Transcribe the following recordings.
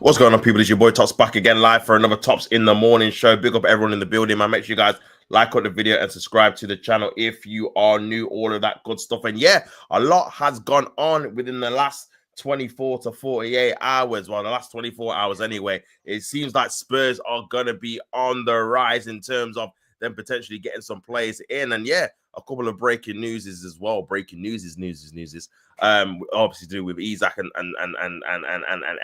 What's going on, people? It's your boy Tops back again live for another Tops in the Morning show. Big up everyone in the building, man. Make sure you guys like on the video and subscribe to the channel if you are new, all of that good stuff. And yeah, a lot has gone on within the last 24 to 48 hours. Well, the last 24 hours anyway. It seems like Spurs are going to be on the rise in terms of them potentially getting some players in. And yeah, a couple of breaking news as well. Breaking news is obviously to do with Isaac and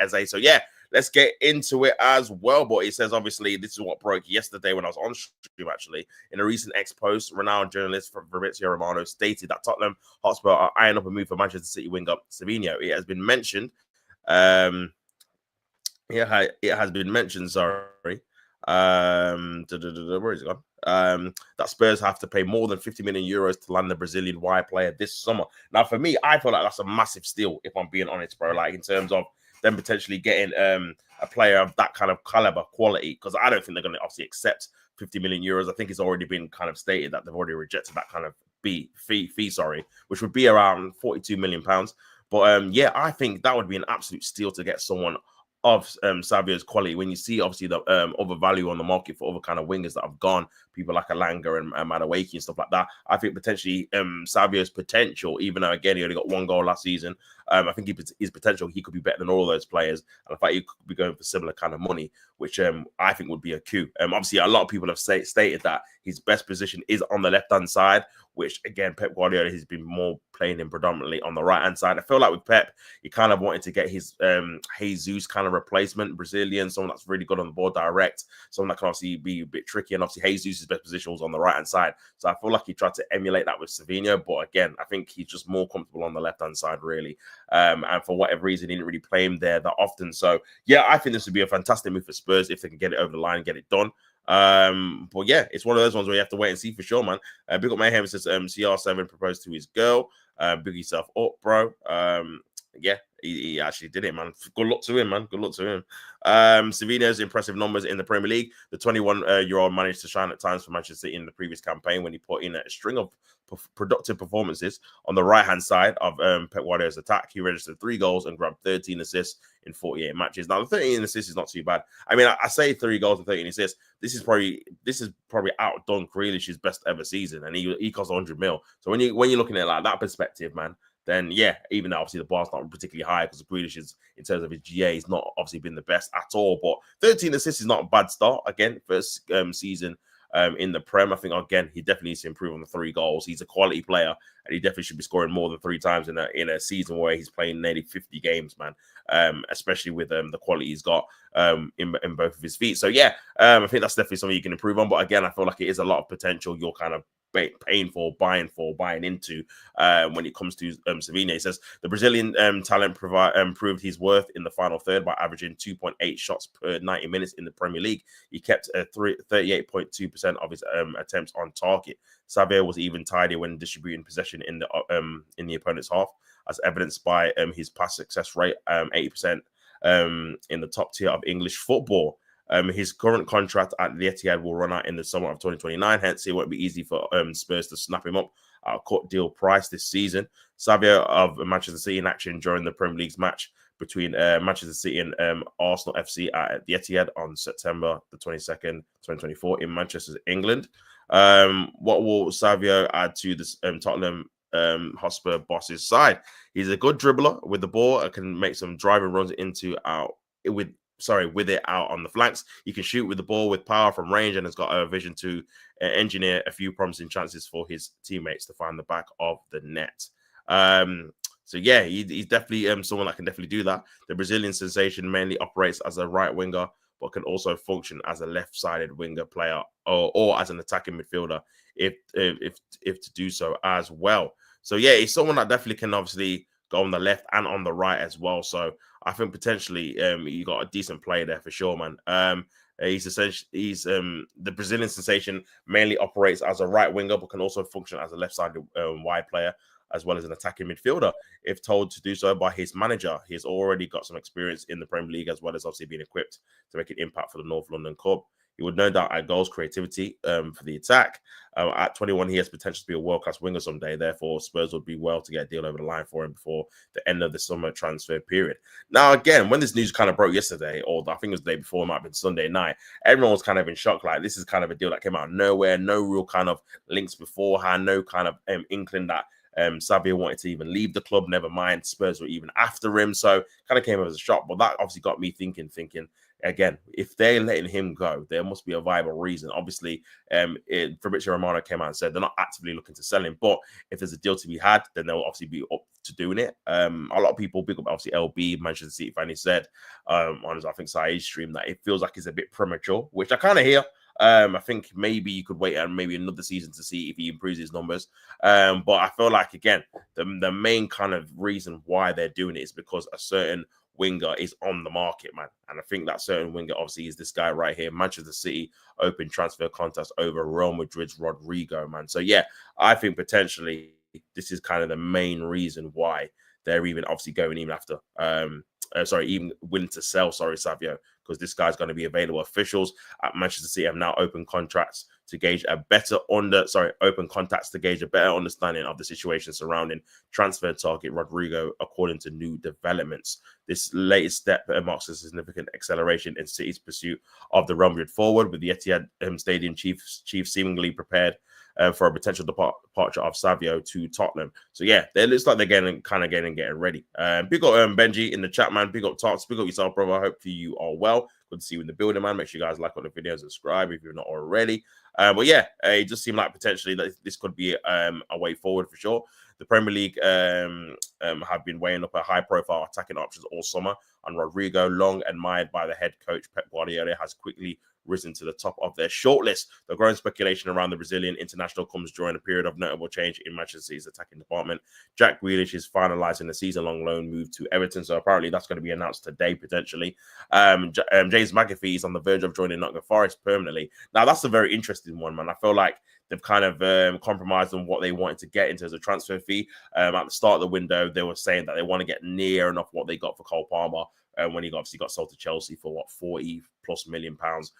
Eze. So yeah, let's get into it as well. But it says, obviously, this is what broke yesterday when I was on stream, actually. In a recent ex-post, renowned journalist Fabrizio Romano stated that Tottenham Hotspur are eyeing up a move for Manchester City winger Savio. It has been mentioned. It has been mentioned, sorry. Where is it gone? That Spurs have to pay more than 50 million euros to land the Brazilian wide player this summer. Now, for me, I feel like that's a massive steal, if I'm being honest, bro. Like, in terms of them potentially getting a player of that kind of caliber, quality, because I don't think they're going to obviously accept 50 million euros. I think it's already been kind of stated that they've already rejected that kind of fee, which would be around 42 million pounds. But yeah, I think that would be an absolute steal to get someone of Savio's quality. When you see obviously the other value on the market for other kind of wingers that have gone, people like Alanga and Madueke and stuff like that, I think potentially Savio's potential, even though again he only got one goal last season, I think his potential, he could be better than all of those players, and in fact he could be going for similar kind of money, which I think would be a coup. Obviously a lot of people have stated that his best position is on the left hand side, which again Pep Guardiola has been more playing him predominantly on the right hand side. I feel like with Pep, he kind of wanted to get his Jesus kind of replacement, Brazilian, someone that's really good on the ball direct, someone that can obviously be a bit tricky, and obviously Jesus' best position was on the right hand side. So I feel like he tried to emulate that with Savio, but again, I think he's just more comfortable on the left hand side, really. And for whatever reason, he didn't really play him there that often. So yeah, I think this would be a fantastic move for Spurs if they can get it over the line and get it done. But yeah, it's one of those ones where you have to wait and see for sure, man. Big up Mayhem says CR7 proposed to his girl. Big yourself up, bro. Yeah, he actually did it, man. Good luck to him, man. Good luck to him. Savino's impressive numbers in the Premier League. The 21-year-old managed to shine at times for Manchester City in the previous campaign when he put in a string of productive performances on the right-hand side of Pep Guardiola's attack. He registered 3 goals and grabbed 13 assists in 48 matches. Now, the 13 assists is not too bad. I mean, I say 3 goals and 13 assists. This is probably outdone Grealish's best ever season, and he cost 100 mil. So when you're looking at it like that perspective, man, then yeah, even though obviously the bar's not particularly high because Grealish is, in terms of his GA, he's not obviously been the best at all. But 13 assists is not a bad start. Again, first season in the Prem. I think again he definitely needs to improve on the 3 goals. He's a quality player, and he definitely should be scoring more than 3 times in a season where he's playing nearly 50 games, man. Especially with the quality he's got in both of his feet. So yeah, I think that's definitely something you can improve on. But again, I feel like it is a lot of potential you're kind of paying for, buying into when it comes to Savino. He says the Brazilian talent proved his worth in the final third by averaging 2.8 shots per 90 minutes in the Premier League. He kept 38.2% of his attempts on target. Savio was even tidier when distributing possession in the opponent's half, as evidenced by his pass success rate, 80% in the top tier of English football. His current contract at the Etihad will run out in the summer of 2029. Hence, it won't be easy for Spurs to snap him up at a cut deal price this season. Savio of Manchester City in action during the Premier League's match between Manchester City and Arsenal FC at the Etihad on September the 22nd, 2024 in Manchester, England. What will Savio add to this Tottenham Hotspur boss's side? He's a good dribbler with the ball and can make some driving runs with it out on the flanks. He can shoot with the ball with power from range and has got a vision to engineer a few promising chances for his teammates to find the back of the net. So yeah, he's definitely someone that can definitely do that. The Brazilian sensation mainly operates as a right winger, but can also function as a left-sided winger player or as an attacking midfielder if to do so as well. So yeah, he's someone that definitely can obviously go on the left and on the right as well. So I think potentially you got a decent player there for sure, man. He's the Brazilian sensation mainly operates as a right winger, but can also function as a left-sided wide player, as well as an attacking midfielder, if told to do so by his manager. He's already got some experience in the Premier League, as well as obviously being equipped to make an impact for the North London club. He would no doubt add goals, creativity for the attack. At 21, he has potential to be a world-class winger someday. Therefore, Spurs would be well to get a deal over the line for him before the end of the summer transfer period. Now, again, when this news kind of broke yesterday, or I think it was the day before, it might have been Sunday night, everyone was kind of in shock. Like, this is kind of a deal that came out of nowhere, no real kind of links beforehand, no kind of inkling that Savio wanted to even leave the club. Never mind, Spurs were even after him. So kind of came as a shock. But that obviously got me thinking, again, if they're letting him go, there must be a viable reason. Obviously, Fabrizio Romano came out and said they're not actively looking to sell him. But if there's a deal to be had, then they'll obviously be up to doing it. A lot of people, big up obviously LB, Manchester City fan, he said on his, I think, Saeed's stream that it feels like it's a bit premature, which I kind of hear. I think maybe you could wait and maybe another season to see if he improves his numbers. But I feel like, again, the main kind of reason why they're doing it is because a certain winger is on the market, man. And I think that certain winger obviously is this guy right here. Manchester City open transfer contest over Real Madrid's Rodrygo, man. So yeah, I think potentially this is kind of the main reason why they're even obviously going even after even willing to sell, Savio, because this guy's going to be available. Officials at Manchester City have now open contacts to gauge a better understanding of the situation surrounding transfer target Rodrygo, according to new developments. This latest step marks a significant acceleration in City's pursuit of the Real Madrid forward, with the Etihad Stadium chief seemingly prepared for a potential departure of Savio to Tottenham. So yeah, it looks like they're getting ready. Big up Benji in the chat, man. Big up Tots. Big up yourself, brother. I hope you are well. Good to see you in the building, man. Make sure you guys like all the videos, subscribe if you're not already. But yeah, it just seemed like potentially that this could be a way forward for sure. The Premier League have been weighing up a high-profile attacking options all summer, and Rodrygo, long admired by the head coach Pep Guardiola, has quickly risen to the top of their shortlist. The growing speculation around the Brazilian international comes during a period of notable change in Manchester City's attacking department. Jack Grealish is finalising the season-long loan move to Everton, so apparently that's going to be announced today, potentially. James McAfee is on the verge of joining Nottingham Forest permanently. Now, that's a very interesting one, man. I feel like they've kind of compromised on what they wanted to get in terms of transfer fee. At the start of the window, they were saying that they want to get near enough what they got for Cole Palmer when he obviously got sold to Chelsea for, £40+ million,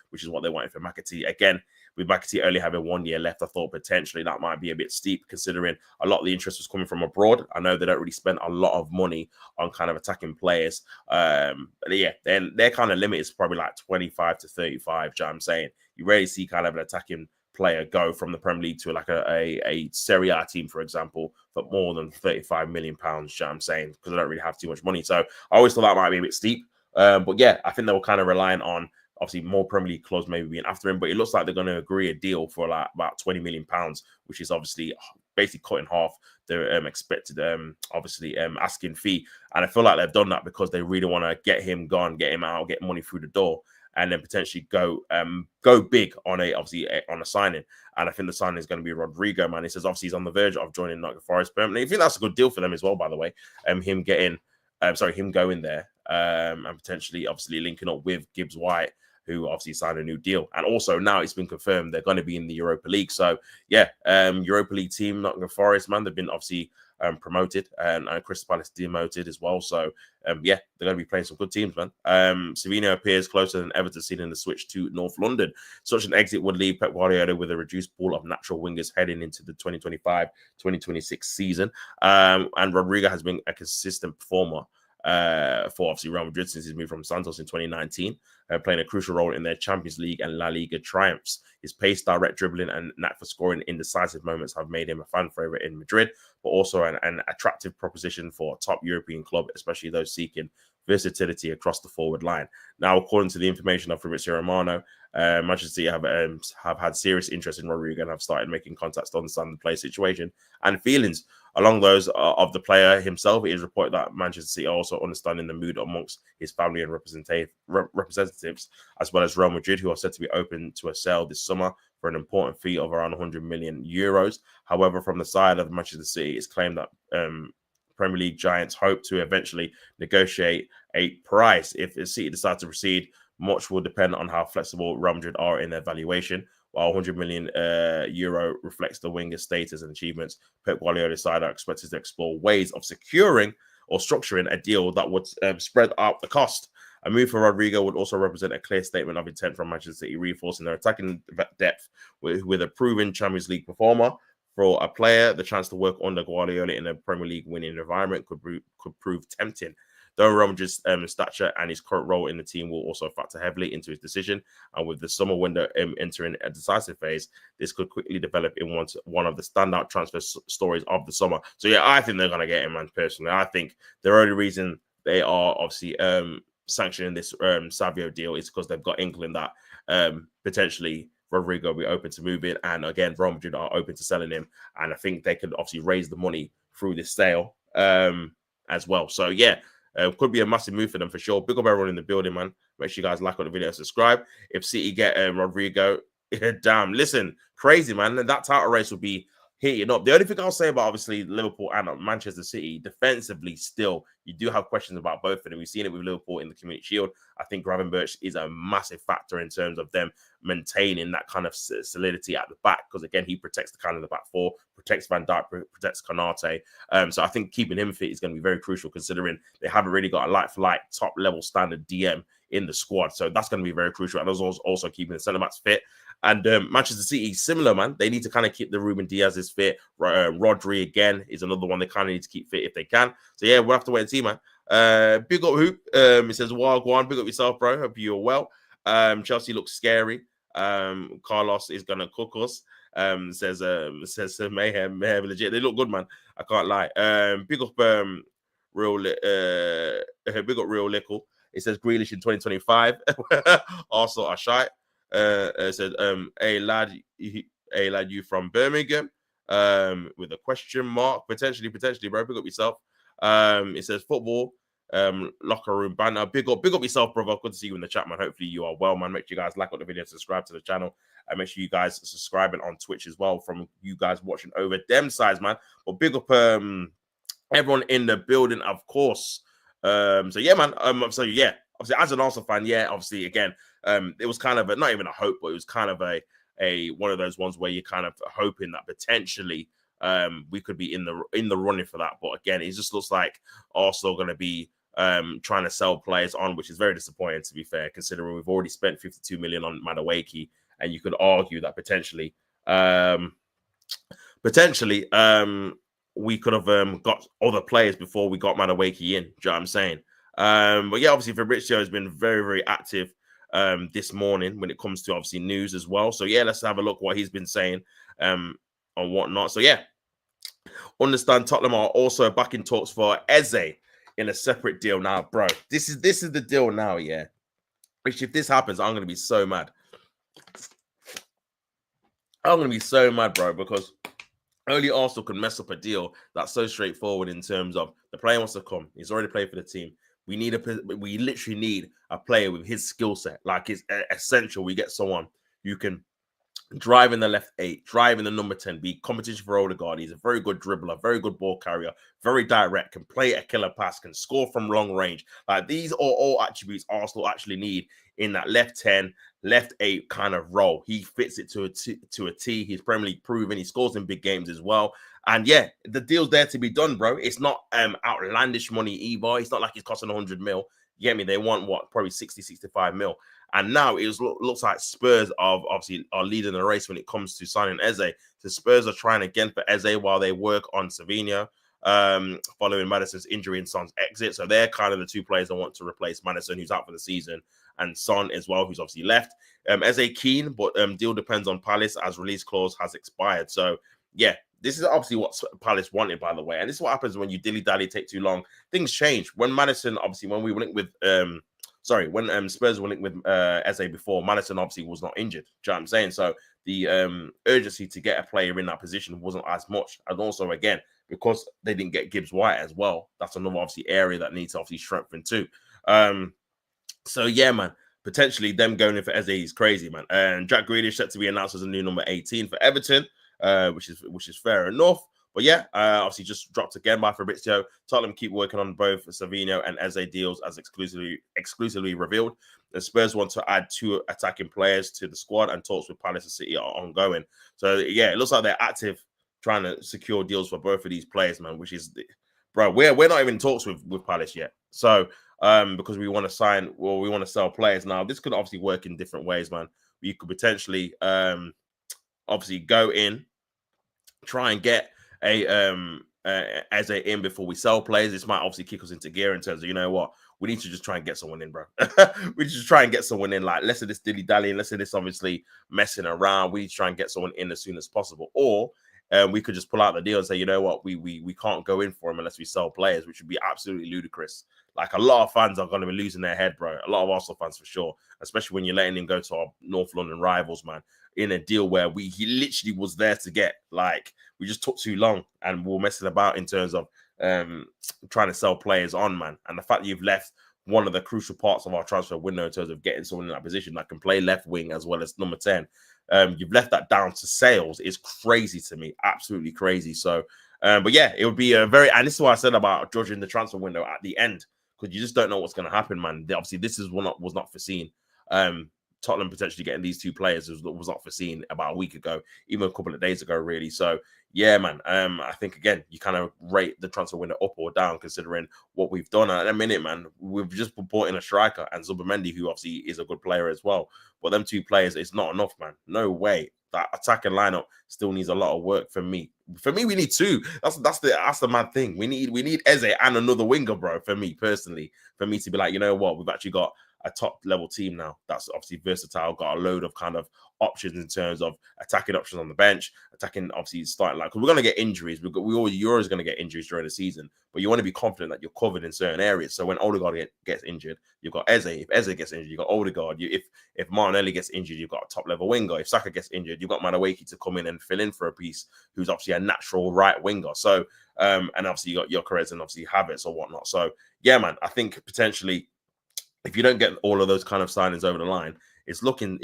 which is what they wanted for McAtee. Again, with McAtee only having 1 year left, I thought potentially that might be a bit steep, considering a lot of the interest was coming from abroad. I know they don't really spend a lot of money on kind of attacking players. But yeah, their kind of limit is probably like 25 to 35, you know what I'm saying? You rarely see kind of an attacking player go from the Premier League to like a Serie A team, for example, for more than £35 million, you know what I'm saying? Because they don't really have too much money. So I always thought that might be a bit steep. But yeah, I think they were kind of relying on obviously more Premier League clubs maybe being after him. But it looks like they're going to agree a deal for like about £20 million, which is obviously basically cut in half their expected asking fee. And I feel like they've done that because they really want to get him gone, get him out, get money through the door, and then potentially go big on a signing. And I think the signing is going to be Rodrygo, man. He says obviously he's on the verge of joining Nottingham Forest permanently. I think that's a good deal for them as well, by the way. Him going there and potentially obviously linking up with Gibbs White, who obviously signed a new deal. And also now it's been confirmed they're going to be in the Europa League. So yeah, Europa League team, Nottingham Forest, man, they've been obviously promoted, and Crystal Palace demoted as well. So yeah, they're going to be playing some good teams, man. Savio appears closer than ever to seeing the switch to North London. Such an exit would leave Pep Guardiola with a reduced pool of natural wingers heading into the 2025-2026 season. And Rodrygo has been a consistent performer for obviously Real Madrid since he's moved from Santos in 2019, playing a crucial role in their Champions League and La Liga triumphs. His pace, direct dribbling, and knack for scoring in decisive moments have made him a fan favorite in Madrid, but also an attractive proposition for a top European club, especially those seeking versatility across the forward line. Now, according to the information of Fabrizio Romano, Manchester City have had serious interest in Rodrygo and have started making contacts to understand the player's situation and feelings. Along those of the player himself, it is reported that Manchester City are also understanding the mood amongst his family and representatives, as well as Real Madrid, who are said to be open to a sale this summer for an important fee of around €100 million. However, from the side of Manchester City, it's claimed that Premier League giants hope to eventually negotiate a price. If the City decide to proceed, much will depend on how flexible Real Madrid are in their valuation. While €100 million reflects the winger's status and achievements, Pep Guardiola's side are expected to explore ways of securing or structuring a deal that would spread out the cost. A move for Rodrygo would also represent a clear statement of intent from Manchester City, reinforcing their attacking depth with a proven Champions League performer. For a player, the chance to work under Guardiola in a Premier League winning environment could prove tempting. Though Rodrygo's stature and his current role in the team will also factor heavily into his decision, and with the summer window entering a decisive phase, this could quickly develop in one of the standout transfer stories of the summer. So yeah, I think they're going to get him, man, personally. I think the only reason they are obviously sanctioning this Savio deal is because they've got inkling that potentially Rodrygo will be open to moving, and again, Real Madrid are open to selling him, and I think they could obviously raise the money through this sale as well. So yeah, could be a massive move for them for sure. Big up everyone in the building, man. Make sure you guys like on the video and subscribe. If City get Rodrygo, damn, listen, crazy, man. That title race will be heating up. The only thing I'll say about obviously Liverpool and Manchester City, defensively still, you do have questions about both of them. We've seen it with Liverpool in the Community Shield. I think Gravenberch is a massive factor in terms of them maintaining that kind of solidity at the back, because again, he protects the kind of the back four, protects Van Dijk, protects Konate. So I think keeping him fit is going to be very crucial, considering they haven't really got a like-for-like top-level standard DM in the squad. So that's going to be very crucial. And also keeping the centre-backs fit. And Manchester City, similar, man. They need to kind of keep the Ruben Diaz's fit. Rodri, again, is another one they kind of need to keep fit if they can. So, yeah, we'll have to wait and see, man. Big up Hoop. It says, "Wild Guan, big up yourself, bro. Hope you're well." Chelsea looks scary. Carlos is going to cook us. Says Mayhem legit. They look good, man. I can't lie. Big up Real Lickle. It says Grealish in 2025. Also, are shy. It said, "Hey lad, you from Birmingham?" With a question mark, potentially, bro. Big up yourself. It says football, locker room banner. Big up yourself, brother. Good to see you in the chat, man. Hopefully you are well, man. Make sure you guys like on the video, subscribe to the channel, and make sure you guys subscribing on Twitch as well. From you guys watching over them sides, man. But big up everyone in the building, of course. So yeah, man. So yeah, obviously as an Arsenal fan, yeah, obviously again, it was kind of not even a hope, but it was kind of a one of those ones where you're kind of hoping that potentially we could be in the running for that. But again, it just looks like Arsenal going to be trying to sell players on, which is very disappointing, to be fair, considering we've already spent 52 million on Madueke, and you could argue that potentially we could have got other players before we got Madueke in. Do you know what I'm saying? But yeah, obviously Fabrizio has been very, very active this morning when it comes to obviously news as well. So yeah, let's have a look what he's been saying on whatnot. So yeah, understand Tottenham are also back in talks for Eze in a separate deal now, bro. This is the deal now, yeah. Which if this happens, I'm gonna be so mad. I'm gonna be so mad, bro, because only Arsenal can mess up a deal that's so straightforward in terms of the player wants to come. He's already played for the team. We literally need a player with his skill set. Like, it's essential we get someone who can drive in the left 8, drive in the number 10, be competition for Odegaard. He's a very good dribbler, very good ball carrier, very direct, can play a killer pass, can score from long range. Like, these are all attributes Arsenal actually need in that left 10, left 8 kind of role. He fits it to a T. He's Premier League proven. He scores in big games as well. And yeah, the deal's there to be done, bro. It's not outlandish money either. It's not like he's costing 100 mil. You get me? They want what? Probably 60, 65 mil. And now it looks like Spurs obviously are leading the race when it comes to signing Eze. So Spurs are trying again for Eze while they work on Savio, following Maddison's injury and Son's exit. So they're kind of the two players that want to replace Maddison, who's out for the season, and Son as well, who's obviously left. Eze keen, but deal depends on Palace as release clause has expired. So yeah, this is obviously what Palace wanted, by the way. And this is what happens when you dilly-dally, take too long. Things change. When Maddison, obviously, when we were linked with when Spurs were linked with Eze before, Maddison obviously was not injured. Do you know what I'm saying? So the urgency to get a player in that position wasn't as much. And also, again, because they didn't get Gibbs White as well, that's another obviously area that needs to obviously strengthen too. So yeah, man, potentially them going in for Eze is crazy, man. And Jack Grealish set to be announced as a new number 18 for Everton, which is fair enough. But yeah, obviously just dropped again by Fabrizio. Tottenham keep working on both Savio and Eze deals as exclusively revealed. The Spurs want to add 2 attacking players to the squad, and talks with Palace and City are ongoing. So yeah, it looks like they're active trying to secure deals for both of these players, man, which is, bro, we're not even in talks with Palace yet. So because we want to sign, well, we want to sell players. Now, this could obviously work in different ways, man. We could potentially obviously go in, try and get as a in before we sell players. This might obviously kick us into gear in terms of, you know what, we need to just try and get someone in, bro. We just try and get someone in. Like, less of this dilly dallying, less of this obviously messing around. We need to try and get someone in as soon as possible. Or we could just pull out the deal and say, you know what, we can't go in for him unless we sell players, which would be absolutely ludicrous. Like, a lot of fans are going to be losing their head, bro. A lot of Arsenal fans for sure, especially when you're letting him go to our North London rivals, man, in a deal where he literally was there to get. Like, we just took too long and we were messing about in terms of trying to sell players on, man. And the fact that you've left one of the crucial parts of our transfer window in terms of getting someone in that position that can play left wing as well as number 10, you've left that down to sales is crazy to me. Absolutely crazy. So, but yeah, it would be a very, and this is what I said about judging the transfer window at the end, because you just don't know what's going to happen, man. Obviously, this is was not foreseen. Tottenham potentially getting these two players was not foreseen about a week ago, even a couple of days ago, really. So, yeah, man. I think, again, you kind of rate the transfer window up or down considering what we've done. And at the minute, man, we've just brought in a striker and Zubimendi, who obviously is a good player as well. But them two players, it's not enough, man. No way. That attacking lineup still needs a lot of work for me. For me, we need two. That's the mad thing. We need Eze and another winger, bro. For me personally, for me to be like, you know what, we've actually got a top level team now that's obviously versatile, got a load of kind of options in terms of attacking options on the bench, attacking obviously starting, like, because we're going to get injuries. You're always going to get injuries during the season, but you want to be confident that you're covered in certain areas. So when Odegaard gets injured, you've got Eze. If Eze gets injured, you've got Odegaard. If Martinelli gets injured, you've got a top level winger. If Saka gets injured, you've got Madueke to come in and fill in for a piece, who's obviously a natural right winger. So and obviously you got Gyökeres and obviously Havertz or whatnot. So yeah, man, I think potentially, if you don't get all of those kind of signings over the line, it's looking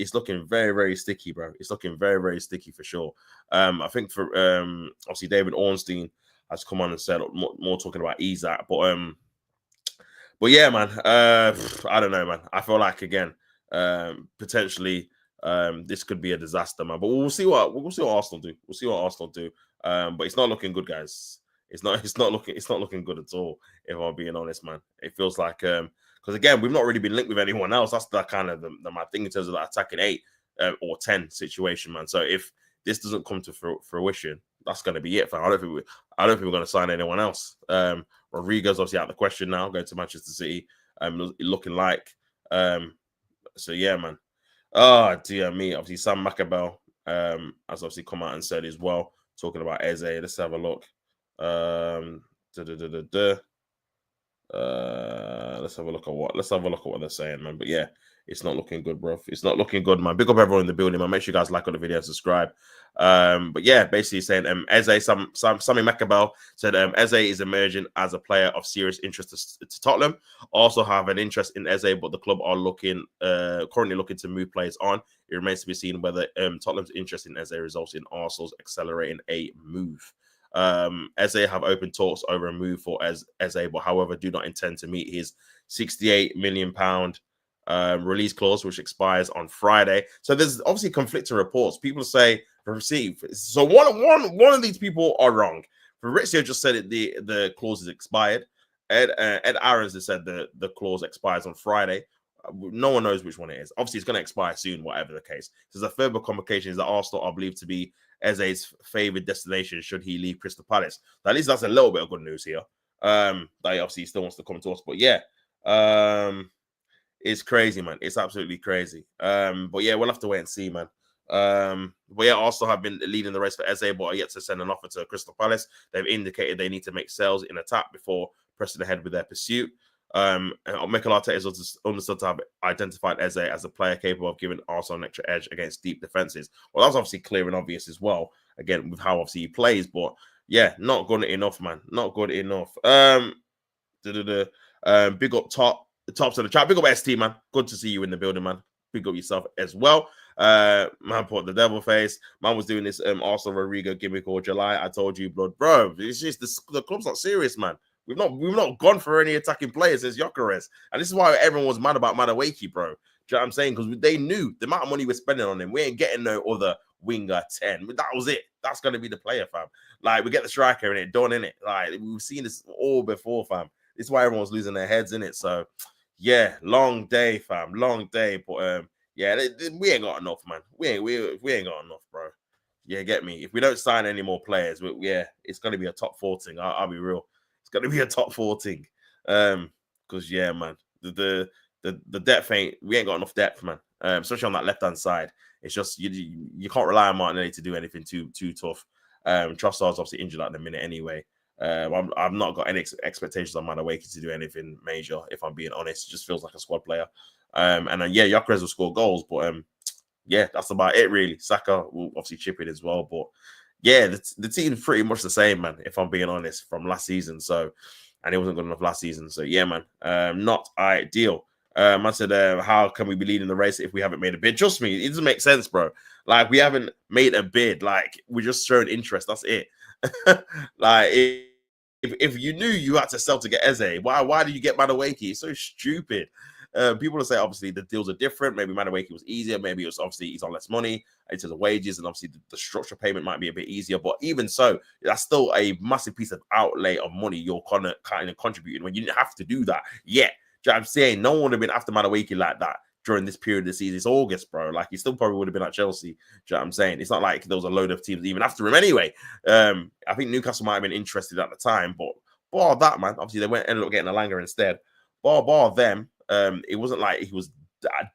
very, very sticky, bro. It's looking very, very sticky for sure. I think for obviously David Ornstein has come on and said more talking about Isak, but yeah, man. I don't know, man. I feel like, again, potentially this could be a disaster, man. But we'll see what Arsenal do. We'll see what Arsenal do. But it's not looking good, guys. It's not looking good at all, if I'm being honest, man. It feels like because, again, we've not really been linked with anyone else. That's the kind of the mad thing in terms of that attacking 8 or 10 situation, man. So if this doesn't come to fruition, that's going to be it, fam. I don't think we're going to sign anyone else. Rodrygo's obviously out of the question now, going to Manchester City. Looking like. So yeah, man. Oh dear me. Obviously, Sam Macabell has obviously come out and said as well, talking about Eze. Let's have a look. Let's have a look at what they're saying, man. But yeah, it's not looking good, bro. It's not looking good, man. Big up everyone in the building, man. Make sure you guys like on the video and subscribe. But yeah, basically saying Eze, Sammy Macabell said Eze is emerging as a player of serious interest to Tottenham. Also have an interest in Eze, but the club are currently looking to move players on. It remains to be seen whether Tottenham's interest in Eze results in Arsenal's accelerating a move. Eze have open talks over a move for Eze, but however do not intend to meet his £68 million release clause, which expires on Friday. So there's obviously conflicting reports. People say receive. So one of these people are wrong. Fabrizio just said the clause is expired. Ed Aarons has said the clause expires on Friday. No one knows which one it is. Obviously, it's going to expire soon, whatever the case. So there's a further complication is that Arsenal are believed to be Eze's favoured destination should he leave Crystal Palace. So at least that's a little bit of good news here. That obviously he still wants to come to us. But yeah, it's crazy, man. It's absolutely crazy. But yeah, we'll have to wait and see, man. But yeah, Arsenal have been leading the race for Eze, but are yet to send an offer to Crystal Palace. They've indicated they need to make sales in attack before pressing ahead with their pursuit. Mikel Arteta is understood to have identified Eze as a player capable of giving Arsenal an extra edge against deep defenses. Well, that's obviously clear and obvious as well, again, with how obviously he plays. But yeah, not good enough, man. Not good enough. Big up tops of the chat. Big up ST, man. Good to see you in the building, man. Big up yourself as well. Man put the devil face. Man was doing this Arsenal Rodrygo gimmick all July. I told you, blood, bro. It's just the club's not serious, man. We've not gone for any attacking players since Gyökeres. And this is why everyone was mad about Madueke, bro. Do you know what I'm saying? Because they knew the amount of money we're spending on him. We ain't getting no other winger 10. That was it. That's going to be the player, fam. Like, we get the striker in it, done in it. Like, we've seen this all before, fam. This is why everyone's losing their heads in it. So yeah, long day, fam, long day. But yeah, we ain't got enough, man. We ain't got enough, bro. Yeah, get me. If we don't sign any more players, yeah, it's gonna be a top 4 thing. I'll be real. It's gonna be a top 4 thing. Because yeah, man, the depth we ain't got enough depth, man. Especially on that left hand side. It's just you can't rely on Martinelli to do anything too tough. Trossard's obviously injured at the minute anyway. I've not got any expectations on Madueke to do anything major. If I'm being honest, it just feels like a squad player. And then yeah, Gyökeres will score goals, but yeah, that's about it really. Saka will obviously chip in as well, but yeah, the team's pretty much the same, man. If I'm being honest, from last season. So, and it wasn't good enough last season. So yeah, man, not ideal. I said, how can we be leading the race if we haven't made a bid? Trust me, it doesn't make sense, bro. Like, we haven't made a bid. Like, we're just showing interest. That's it. Like, if you knew you had to sell to get Eze, why did you get Madueke? It's so stupid. People will say, obviously, the deals are different. Maybe Madueke was easier. Maybe it was obviously he's on less money in terms of wages, and obviously the structure payment might be a bit easier. But even so, that's still a massive piece of outlay of money you're kind of contributing when you didn't have to do that yet. You know what I'm saying? No one would have been after Madueke like that during this period of the season. It's August, bro. Like, he still probably would have been at Chelsea. Do you know what I'm saying? It's not like there was a load of teams even after him anyway. I think Newcastle might have been interested at the time, but bar that, man. Obviously, they ended up getting Alanga instead. Bar them, it wasn't like he was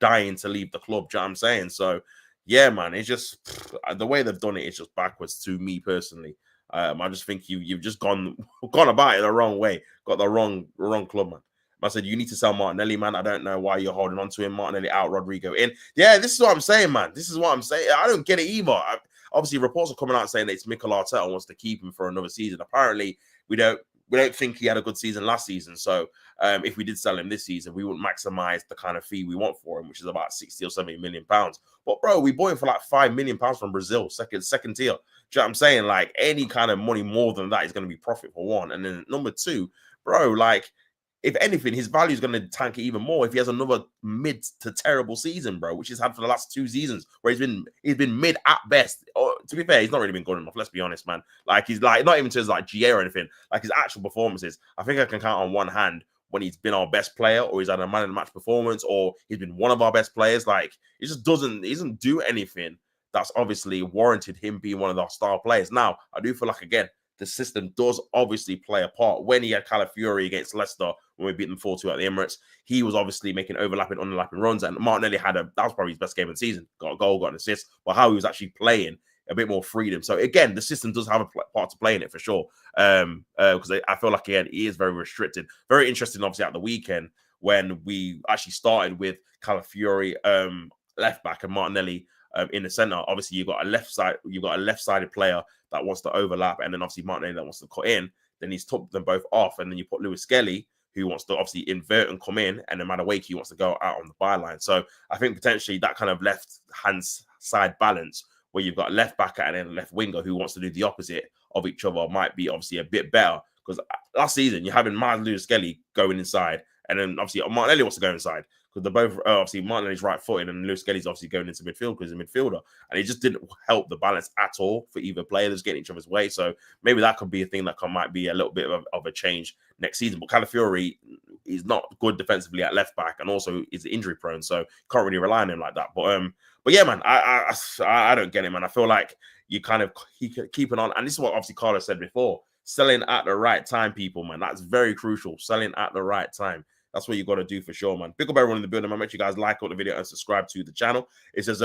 dying to leave the club. Do you know what I'm saying? So, yeah, man, it's just the way they've done it is just backwards to me personally. I just think you've just gone about it the wrong way. Got the wrong club, man. I said, you need to sell Martinelli, man. I don't know why you're holding on to him. Martinelli out, Rodrygo in. Yeah, this is what I'm saying, man. This is what I'm saying. I don't get it either. Obviously, reports are coming out saying that it's Mikel Arteta wants to keep him for another season. Apparently, we don't think he had a good season last season. So if we did sell him this season, we wouldn't maximize the kind of fee we want for him, which is about 60 or 70 million pounds. But bro, we bought him for like £5 million from Brazil, second tier. Do you know what I'm saying? Like, any kind of money more than that is going to be profit for one. And then number two, bro, like, if anything, his value is going to tank it even more if he has another mid to terrible season, bro, which he's had for the last 2 seasons, where he's been mid at best. Or, to be fair, he's not really been good enough. Let's be honest, man. Like, he's like, not even to his like GA or anything. Like, his actual performances, I think I can count on one hand when he's been our best player, or he's had a man of the match performance, or he's been one of our best players. Like, he doesn't do anything that's obviously warranted him being one of our star players. Now, I do feel like, again, the system does obviously play a part. When he had Calafiori against Leicester, when we beat them 4-2 at the Emirates, he was obviously making overlapping runs, and Martinelli that was probably his best game of the season. Got a goal, got an assist, but how he was actually playing, a bit more freedom. So again, the system does have a part to play in it for sure. Because I feel like, again, he is very restricted. Very interesting, obviously, at the weekend when we actually started with Calafiori left back and Martinelli in the center. Obviously, you've got a left-sided player that wants to overlap, and then obviously Martinelli that wants to cut in. Then he's topped them both off, and then you put Lewis Skelly, who wants to obviously invert and come in, and then Madueke wants to go out on the byline. So I think potentially that kind of left-hand side balance, where you've got a left backer and then a left winger who wants to do the opposite of each other, might be obviously a bit better. Because last season, you're having Lewis Skelly going inside, and then obviously Martinelli wants to go inside. Because they're both, obviously, Martinelli's right-footed and Lewis Skelly's obviously going into midfield because he's a midfielder. And it just didn't help the balance at all for either player. That's getting each other's way. So maybe that could be a thing that might be a little bit of a change next season. But Calafiori is not good defensively at left-back, and also is injury-prone. So can't really rely on him like that. But yeah, man, I don't get it, man. I feel like you kind of keeping on. And this is what obviously Carlos said before. Selling at the right time, people, man. That's very crucial. Selling at the right time. That's what you got to do for sure, man. Big up everyone in the building, man. Make sure you guys like the video and subscribe to the channel. It says,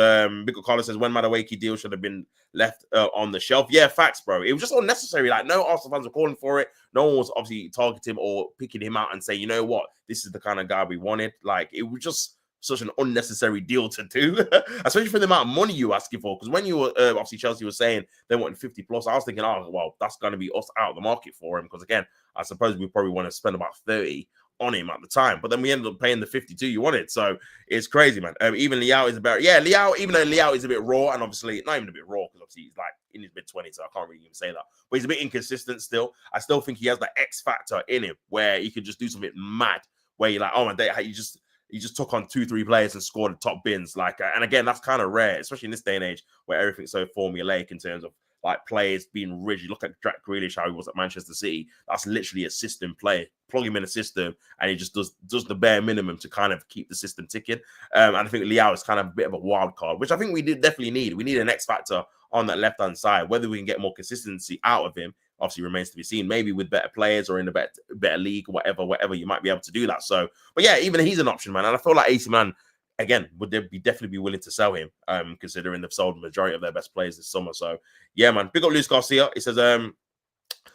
Big up Carlos says, when Madueke deal should have been left on the shelf. Yeah, facts, bro. It was just unnecessary. Like, no Arsenal fans were calling for it. No one was obviously targeting him or picking him out and saying, you know what, this is the kind of guy we wanted. Like, it was just such an unnecessary deal to do, especially for the amount of money you were asking for. Because when you were, obviously Chelsea was saying they wanted 50 plus, I was thinking, oh, well, that's going to be us out of the market for him. Because again, I suppose we probably want to spend about 30 on him at the time, but then we ended up paying the 52 you wanted. So it's crazy, man. Even Leao is about, Leao, even though Leao is a bit raw, and obviously not even a bit raw, because obviously he's like in his mid-20s, so I can't really even say that, but he's a bit inconsistent still. I still think he has the X factor in him where he could just do something mad, where you're like, oh my day, you just took on 2-3 players and scored the top bins. Like, and again, that's kind of rare, especially in this day and age where everything's so formulaic in terms of like players being rigid. Look at Jack Grealish, how he was at Manchester City. That's literally a system player. Plug him in a system, and he just does the bare minimum to kind of keep the system ticking. And I think Leao is kind of a bit of a wild card, which I think we definitely need. We need an X factor on that left-hand side. Whether we can get more consistency out of him obviously remains to be seen. Maybe with better players or in a better league, whatever, you might be able to do that. So, but yeah, even he's an option, man. And I feel like AC Milan, again, would they definitely be willing to sell him, considering they've sold the majority of their best players this summer. So, yeah, man. Big up Luis Garcia. He says,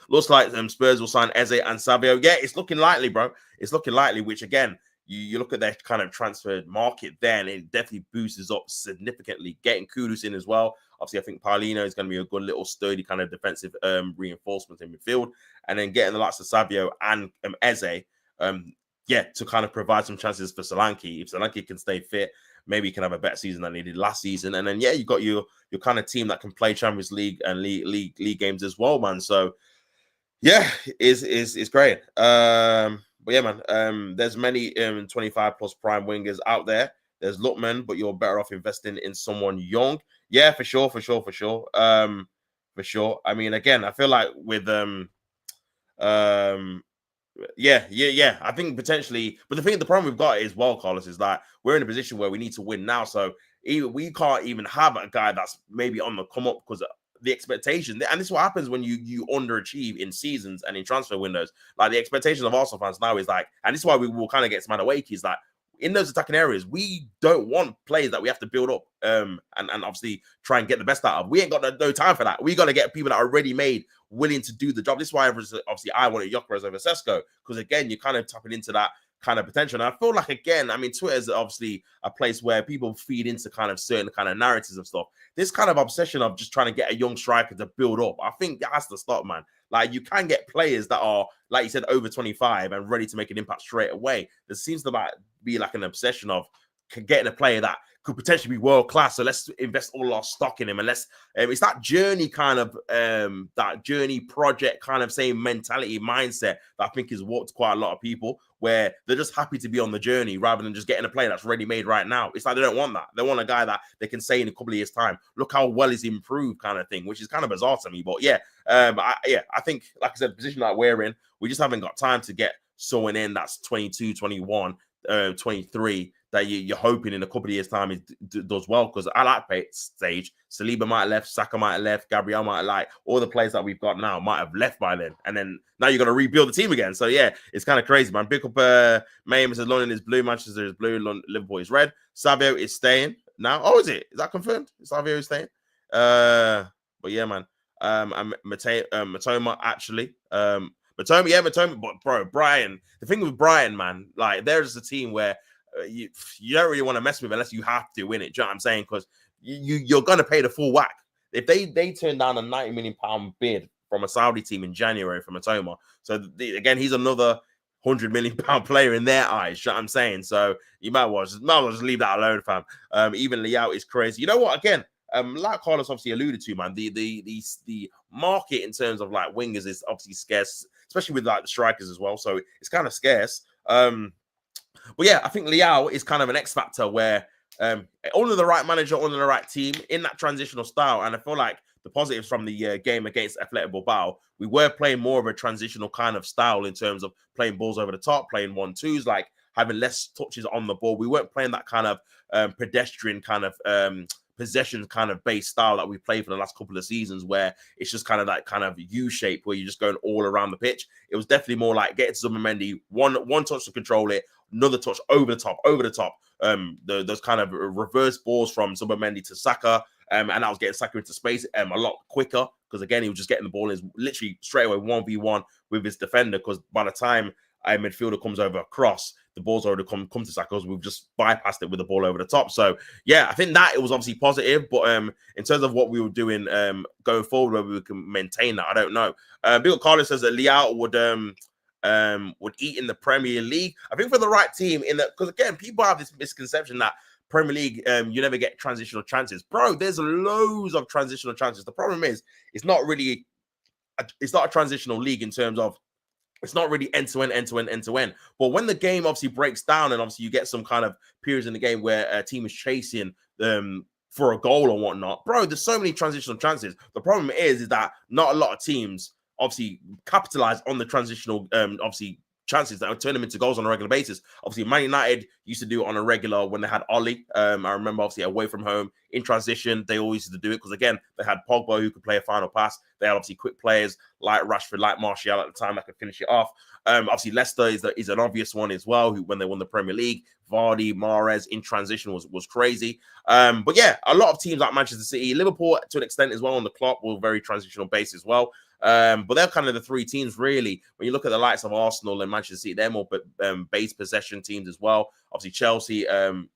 looks like Spurs will sign Eze and Savio. Yeah, it's looking likely, bro. It's looking likely, which again, you look at their kind of transfer market there, and it definitely boosts up significantly. Getting Kudus in as well. Obviously, I think Paulino is going to be a good little sturdy kind of defensive reinforcement in midfield. And then getting the likes of Savio and Eze, to kind of provide some chances for Solanke. If Solanke can stay fit, maybe he can have a better season than he did last season. And then, you got your kind of team that can play Champions League and league games as well, man. So, yeah, it's great. But yeah, man, there's many 25 plus prime wingers out there. There's Lookman, but you're better off investing in someone young. Yeah, for sure. For sure. I mean, again, I feel like with I think potentially, but the problem we've got is, well, Carlos, is that we're in a position where we need to win now. So we can't even have a guy that's maybe on the come up because the expectation, and this is what happens when you underachieve in seasons and in transfer windows. Like the expectation of Arsenal fans now is like, and this is why we will kind of get smacked awake, is like in those attacking areas, we don't want players that we have to build up and obviously try and get the best out of. We ain't got no time for that. We got to get people that are ready made, willing to do the job. This is why obviously I wanted Gyökeres over Sesko, because again, you're kind of tapping into that kind of potential. And I feel like, again, I mean, Twitter is obviously a place where people feed into kind of certain kind of narratives and stuff. This kind of obsession of just trying to get a young striker to build up, I think that has to stop, man. Like, you can get players that are, like you said, over 25 and ready to make an impact straight away. There seems to be like an obsession of getting a player that could potentially be world class. So let's invest all our stock in him, and let's it's that journey kind of that journey project kind of same mentality mindset that I think has warped quite a lot of people, where they're just happy to be on the journey rather than just getting a player that's ready made right now. It's like they don't want that. They want a guy that they can say in a couple of years' time, look how well he's improved, kind of thing, which is kind of bizarre to me. But I think, like I said, the position that we're in, we just haven't got time to get someone in that's 22, 21, 23 that you're hoping in a couple of years' time it does well. Because I like stage. Saliba might have left, Saka might have left, Gabriel might have, like, all the players that we've got now might have left by then. And then now you're going to rebuild the team again. So, yeah, it's kind of crazy, man. Big up Mayhem says London is blue, Manchester is blue, Liverpool is red. Savio is staying now. Oh, is it? Is that confirmed? Savio is staying? But yeah, man. Matoma, actually. Matoma, but bro, Brian, the thing with Brian, man, like, there's a team where you don't really want to mess with unless you have to win it. Do you know what I'm saying? Because you're going to pay the full whack. If they turn down a £90 million bid from a Saudi team in January from Matoma, so again, he's another £100 million player in their eyes. You know what I'm saying? So you might well just leave that alone, fam. Even Leao is crazy. You know what? Again, like Carlos obviously alluded to, man, the market in terms of like wingers is obviously scarce, especially with like the strikers as well. So it's kind of scarce. But yeah, I think Leao is kind of an X factor where under the right manager, under the right team, in that transitional style. And I feel like the positives from the game against Athletic Bilbao, we were playing more of a transitional kind of style in terms of playing balls over the top, playing 1-2s, like having less touches on the ball. We weren't playing that kind of pedestrian kind of possession kind of base style that we played for the last couple of seasons, where it's just kind of that kind of U shape where you're just going all around the pitch. It was definitely more like get to Zubimendi, one touch to control it, another touch over the top. Those kind of reverse balls from Zubimendi to Saka, and I was getting Saka into space a lot quicker, because again, he was just getting the ball in literally straight away 1v1 with his defender, because by the time a midfielder comes over across, the ball's already come to Saka, because we've just bypassed it with the ball over the top. So yeah, I think that it was obviously positive, but in terms of what we were doing going forward, whether we can maintain that, I don't know. Bill Carlos says that Leao would eat in the Premier League. I think for the right team, because again, people have this misconception that Premier League, you never get transitional chances. Bro, there's loads of transitional chances. The problem is, it's not a transitional league in terms of it's not really end-to-end. But when the game obviously breaks down and obviously you get some kind of periods in the game where a team is chasing for a goal or whatnot. Bro, there's so many transitional chances. The problem is that not a lot of teams obviously capitalize on the transitional obviously chances that would turn them into goals on a regular basis. Obviously, Man United used to do it on a regular when they had Ollie. I remember obviously away from home in transition, they always used to do it because again, they had Pogba who could play a final pass. They had obviously quick players like Rashford, like Martial at the time that could finish it off. Obviously, Leicester is an obvious one as well, who when they won the Premier League, Vardy, Mahrez in transition was crazy. But yeah, a lot of teams like Manchester City, Liverpool to an extent as well on the clock were very transitional based as well. But they're kind of the three teams really. When you look at the likes of Arsenal and Manchester City, they're more base possession teams as well. Obviously, Chelsea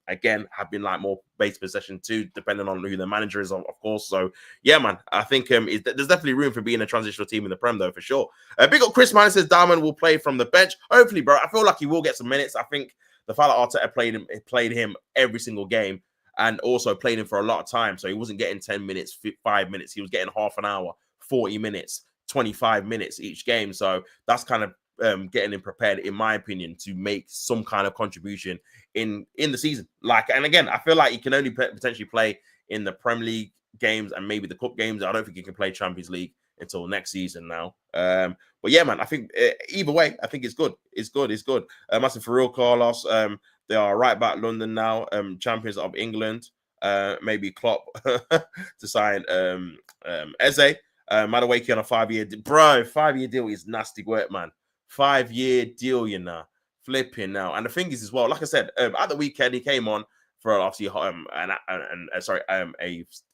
again have been like more base possession too, depending on who the manager is, of course. So yeah, man, I think there's definitely room for being a transitional team in the Prem though, for sure. Big up Chris Man says Diamond will play from the bench. Hopefully, bro. I feel like he will get some minutes. I think the fact that Arteta played him every single game and also played him for a lot of time, so he wasn't getting 10 minutes, 5 minutes. He was getting half an hour, 40 minutes. 25 minutes each game. So that's kind of getting him prepared, in my opinion, to make some kind of contribution in the season. Like, and again, I feel like he can only potentially play in the Premier League games and maybe the Cup games. I don't think he can play Champions League until next season now. But yeah, man, I think either way, I think it's good. It's good. It's good. Massive for real, Carlos. They are right back London now, champions of England. Maybe Klopp to sign Eze. Madueke on a 5-year deal. Bro, 5-year deal is nasty work, man. 5-year deal, you know. Flipping now. And the thing is as well, like I said, at the weekend, he came on for obviously for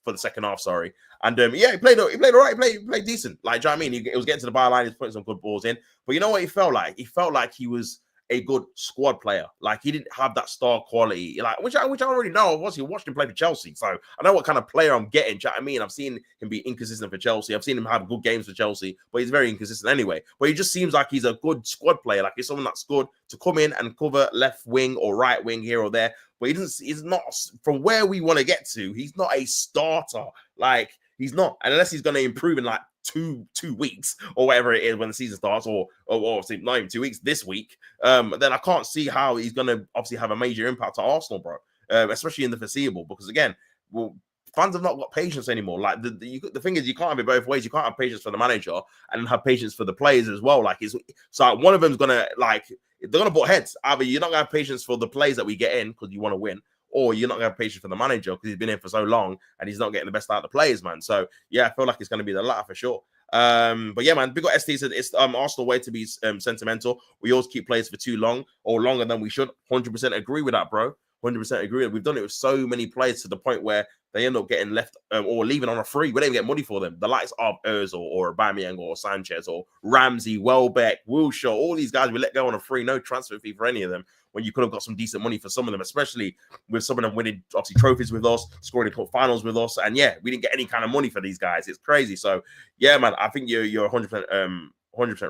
the second half, sorry. And yeah, he played all right, he played decent. Like, do you know what I mean? He was getting to the byline, he was putting some good balls in. But you know what he felt like? He felt like he was a good squad player. Like, he didn't have that star quality, like which I already know. I've obviously watched him play for Chelsea, so I know what kind of player I'm getting. Do you know what I mean? I've seen him be inconsistent for Chelsea. I've seen him have good games for Chelsea, but he's very inconsistent anyway. But he just seems like he's a good squad player. Like, he's someone that's good to come in and cover left wing or right wing here or there. But he's not, from where we want to get to, he's not a starter. Like, he's not, unless he's going to improve in like two weeks or whatever it is when the season starts, or obviously not even 2 weeks, this week, then I can't see how he's going to obviously have a major impact to Arsenal, bro, especially in the foreseeable, because again, well, fans have not got patience anymore. Like, the thing is, you can't have it both ways. You can't have patience for the manager and have patience for the players as well. Like, it's so like, one of them's gonna, like, they're gonna butt heads. Either you're not gonna have patience for the players that we get in because you want to win, or you're not going to have patience for the manager because he's been in for so long and he's not getting the best out of the players, man. So yeah, I feel like it's going to be the latter for sure. But yeah, man, big got ST said it's Arsenal way to be sentimental. We always keep players for too long or longer than we should. 100% agree with that, bro. 100% agree. We've done it with so many players to the point where they end up getting left or leaving on a free. We don't even get money for them. The likes of Ozil or Aubameyang or Sanchez or Ramsey, Welbeck, Wilshere, all these guys we let go on a free, no transfer fee for any of them, when you could have got some decent money for some of them, especially with some of them winning obviously trophies with us, scoring in cup finals with us. And yeah, we didn't get any kind of money for these guys. It's crazy. So yeah, man, I think you're 100%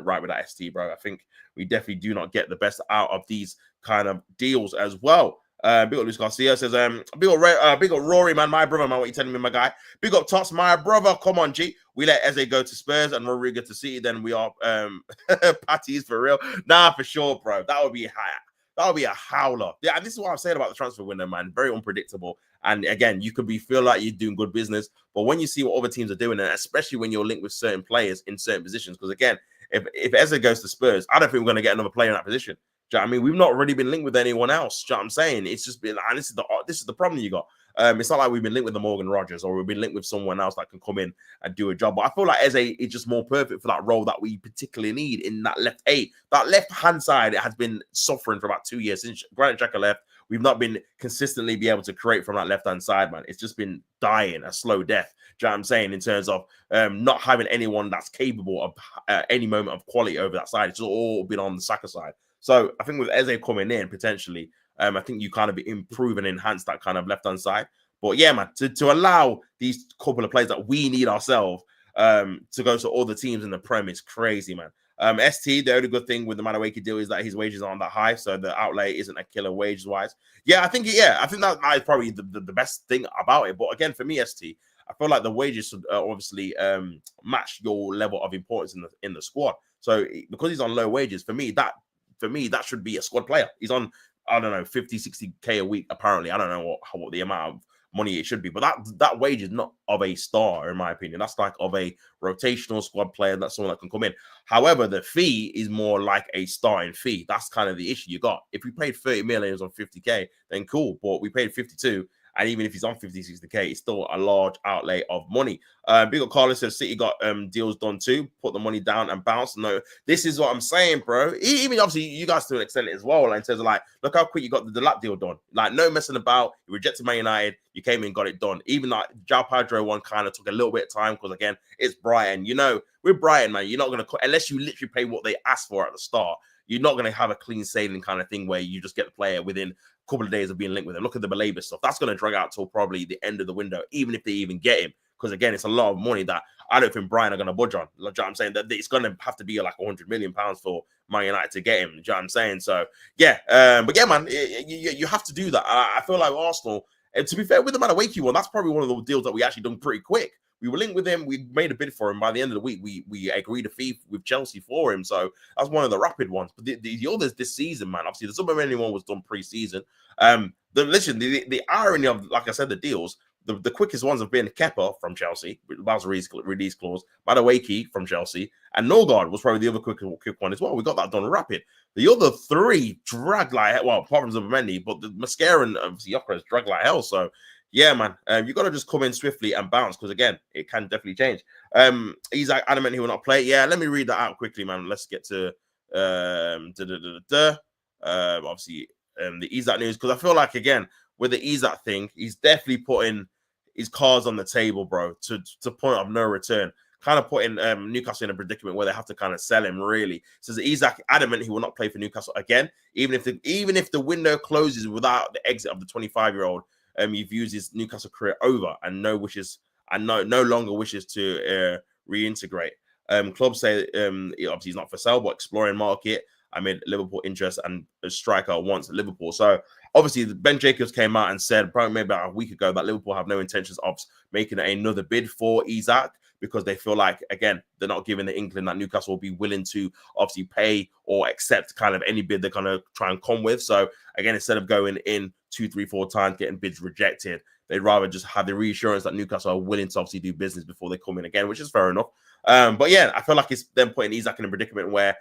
right with that, ST, bro. I think we definitely do not get the best out of these kind of deals as well. Big up Luis Garcia says, big up Rory, man, my brother, man. What you telling me, my guy? Big up Tots, my brother. Come on, G. We let Eze go to Spurs and Rodrygo to City. Then we are patties for real. Nah, for sure, bro. That would be high. That would be a howler. Yeah, and this is what I'm saying about the transfer window, man. Very unpredictable. And again, you could feel like you're doing good business, but when you see what other teams are doing, and especially when you're linked with certain players in certain positions, because again, if Eze goes to Spurs, I don't think we're going to get another player in that position. Do you know what I mean? We've not really been linked with anyone else. Do you know what I'm saying? It's just been, and this is the problem you got. It's not like we've been linked with the Morgan Rogers or we've been linked with someone else that can come in and do a job. But I feel like Eze is just more perfect for that role that we particularly need in that left eight. That left-hand side, it has been suffering for about 2 years. Since Granit Xhaka left, we've not been consistently be able to create from that left-hand side, man. It's just been dying, a slow death. Do you know what I'm saying? In terms of not having anyone that's capable of any moment of quality over that side. It's all been on the Saka side. So I think with Eze coming in, potentially, I think you kind of improve and enhance that kind of left-hand side. But yeah, man, to allow these couple of players that we need ourselves to go to all the teams in the Prem is crazy, man. ST, the only good thing with the Madueke deal is that his wages aren't that high, so the outlay isn't a killer wages-wise. Yeah, I think that is probably the best thing about it. But again, for me, ST, I feel like the wages should obviously match your level of importance in the squad. So because he's on low wages, for me, that should be a squad player. He's on, I don't know, 50, 60K a week, apparently. I don't know what the amount money it should be. But that wage is not of a star, in my opinion. That's like of a rotational squad player. That's someone that can come in. However, the fee is more like a starting fee. That's kind of the issue you got. If we paid 30 million on 50k, then cool. But we paid 52. And even if he's on 50, 60k, it's still a large outlay of money. Big up Carlos says City got deals done too. Put the money down and bounce. No, this is what I'm saying, bro. Even obviously, you guys to an extent as well. Like, in terms of like, look how quick you got the lap deal done. Like, no messing about. You rejected Man United. You came in, got it done. Even like João Pedro one kind of took a little bit of time because again, it's Brighton. You know, with Brighton, man, you're not gonna unless you literally pay what they asked for at the start. You're not going to have a clean sailing kind of thing where you just get the player within a couple of days of being linked with him. Look at the Belabor stuff. That's going to drag out till probably the end of the window, even if they even get him. Because, again, it's a lot of money that I don't think Brian are going to budge on. You know what I'm saying? That it's going to have to be like £100 million for Man United to get him. You know what I'm saying? So, yeah. But, yeah, man, you have to do that. I feel like Arsenal, and to be fair, with the Madueke one, that's probably one of the deals that we actually done pretty quick. We were linked with him. We made a bid for him. By the end of the week, we agreed a fee with Chelsea for him. So that's one of the rapid ones. But the others this season, man, obviously the Submarine one was done pre-season. The irony of, like I said, the deals, the quickest ones have been Kepa from Chelsea. That was a release clause. Madueke from Chelsea. And Norgard was probably the other quick one as well. We got that done rapid. The other three dragged like, well, apart from Zubimendi, but the Mascara and obviously Yokres dragged like hell. So, yeah, man, you got to just come in swiftly and bounce because, again, it can definitely change. He's like adamant he will not play. Yeah, let me read that out quickly, man. Let's get to obviously the Isak news because I feel like, again, with the Isak thing, he's definitely putting his cards on the table, bro, to point of no return. Kind of putting Newcastle in a predicament where they have to kind of sell him, really. Says Isak adamant he will not play for Newcastle again, even if the window closes without the exit of the 25-year-old. He views his Newcastle career over and no longer wishes to reintegrate. Clubs say obviously he's not for sale, but exploring market amid Liverpool interest and a striker wants Liverpool. So obviously Ben Jacobs came out and said probably maybe about a week ago that Liverpool have no intentions of making another bid for Isak because they feel like, again, they're not giving the inkling that Newcastle will be willing to obviously pay or accept kind of any bid they're going to try and come with. So again, instead of going in 2, 3, 4 times, getting bids rejected, they'd rather just have the reassurance that Newcastle are willing to obviously do business before they come in again, which is fair enough. But yeah, I feel like it's them putting Isak in a predicament where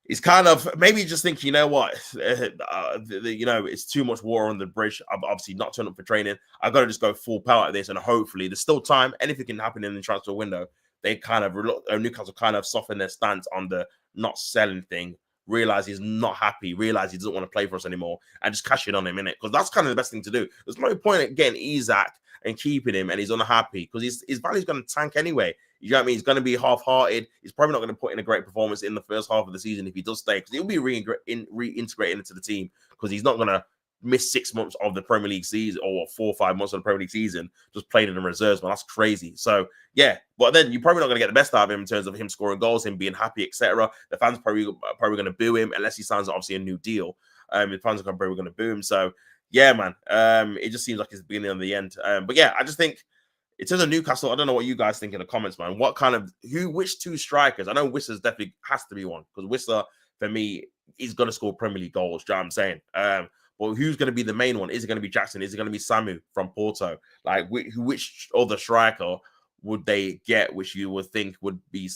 he's kind of maybe just thinking, you know what, it's too much water on the bridge. I've obviously not turned up for training. I've got to just go full power at this, and hopefully there's still time. Anything can happen in the transfer window. They kind of Newcastle kind of soften their stance on the not selling thing. Realize he's not happy. Realize he doesn't want to play for us anymore, and just cash it on him in it because that's kind of the best thing to do. There's no point in getting Isak and keeping him, and he's unhappy because his value's going to tank anyway. You know what I mean? He's going to be half-hearted. He's probably not going to put in a great performance in the first half of the season if he does stay because he'll be reintegrated into the team because he's not going to miss 6 months of the Premier League season or 4 or 5 months of the Premier League season just playing in the reserves, man. That's crazy. So, yeah. But then you're probably not going to get the best out of him in terms of him scoring goals, him being happy, etc. The fans probably going to boo him unless he signs obviously a new deal. The fans are probably going to boo him. So, yeah, man. It just seems like it's the beginning of the end. But, yeah, I just think in terms of Newcastle, I don't know what you guys think in the comments, man. Which 2 strikers? I know Whistler's definitely has to be one because Whistler, for me, is going to score Premier League goals. Do you know what I'm saying? But who's going to be the main one? Is it going to be Jackson? Is it going to be Samu from Porto? Like, which other striker would they get, which you would think would be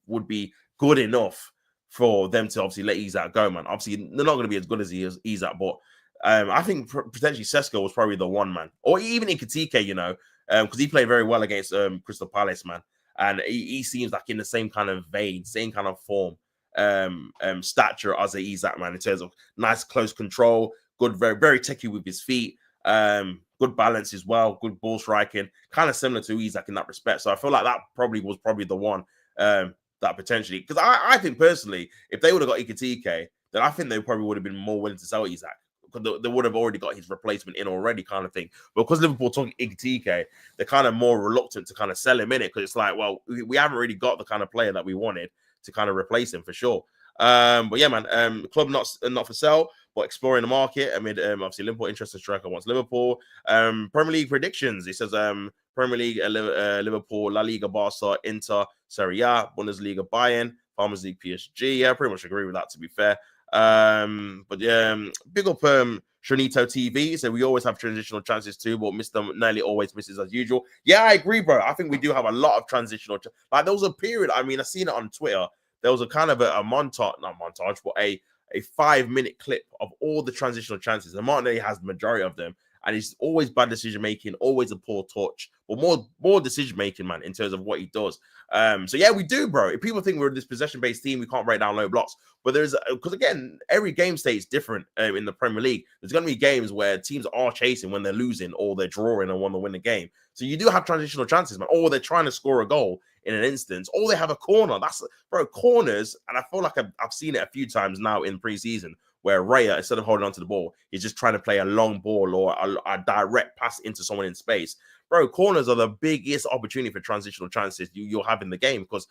would be good enough for them to obviously let Isak go, man? Obviously, they're not going to be as good as Isak, but I think potentially Sesko was probably the one, man. Or even Nketiah, you know, because he played very well against Crystal Palace, man. And he seems like in the same kind of vein, same kind of form. Stature as a Isak, man, in terms of nice close control, good, very, very techy with his feet, good balance as well, good ball striking, kind of similar to Isak in that respect. So I feel like that was probably the one that potentially, because I think personally, if they would have got Nketiah, then I think they probably would have been more willing to sell Isak because they would have already got his replacement in already, kind of thing. But because Liverpool took Nketiah, they're kind of more reluctant to kind of sell him in it because it's like, well, we haven't really got the kind of player that we wanted to kind of replace him for sure. But yeah, man, club not for sale, but exploring the market. I mean, obviously Liverpool interested striker wants Liverpool. Premier League predictions. He says Premier League, Liverpool, La Liga, Barca, Inter, Serie A, Bundesliga, Bayern, Farmers League, PSG. Yeah, I pretty much agree with that, to be fair. But yeah, big up Trinito TV, so we always have transitional chances too, but Mr. Nelly always misses as usual. Yeah, I agree, bro. I think we do have a lot of transitional. Like there was a period. I mean, I seen it on Twitter. There was a kind of a montage, not montage, but a 5-minute clip of all the transitional chances. And Martinelli has the majority of them. And he's always bad decision making, always a poor touch, but more decision making, man, in terms of what he does. So yeah, we do, bro. If people think we're this possession based team, we can't break down low blocks. But there's because again, every game state is different in the Premier League. There's going to be games where teams are chasing when they're losing or they're drawing and want to win the game. So you do have transitional chances, man. Or they're trying to score a goal in an instance, or they have a corner. That's bro, corners, and I feel like I've seen it a few times now in preseason where Raya, instead of holding onto the ball, he's just trying to play a long ball or a direct pass into someone in space. Bro, corners are the biggest opportunity for transitional chances you'll have in the game because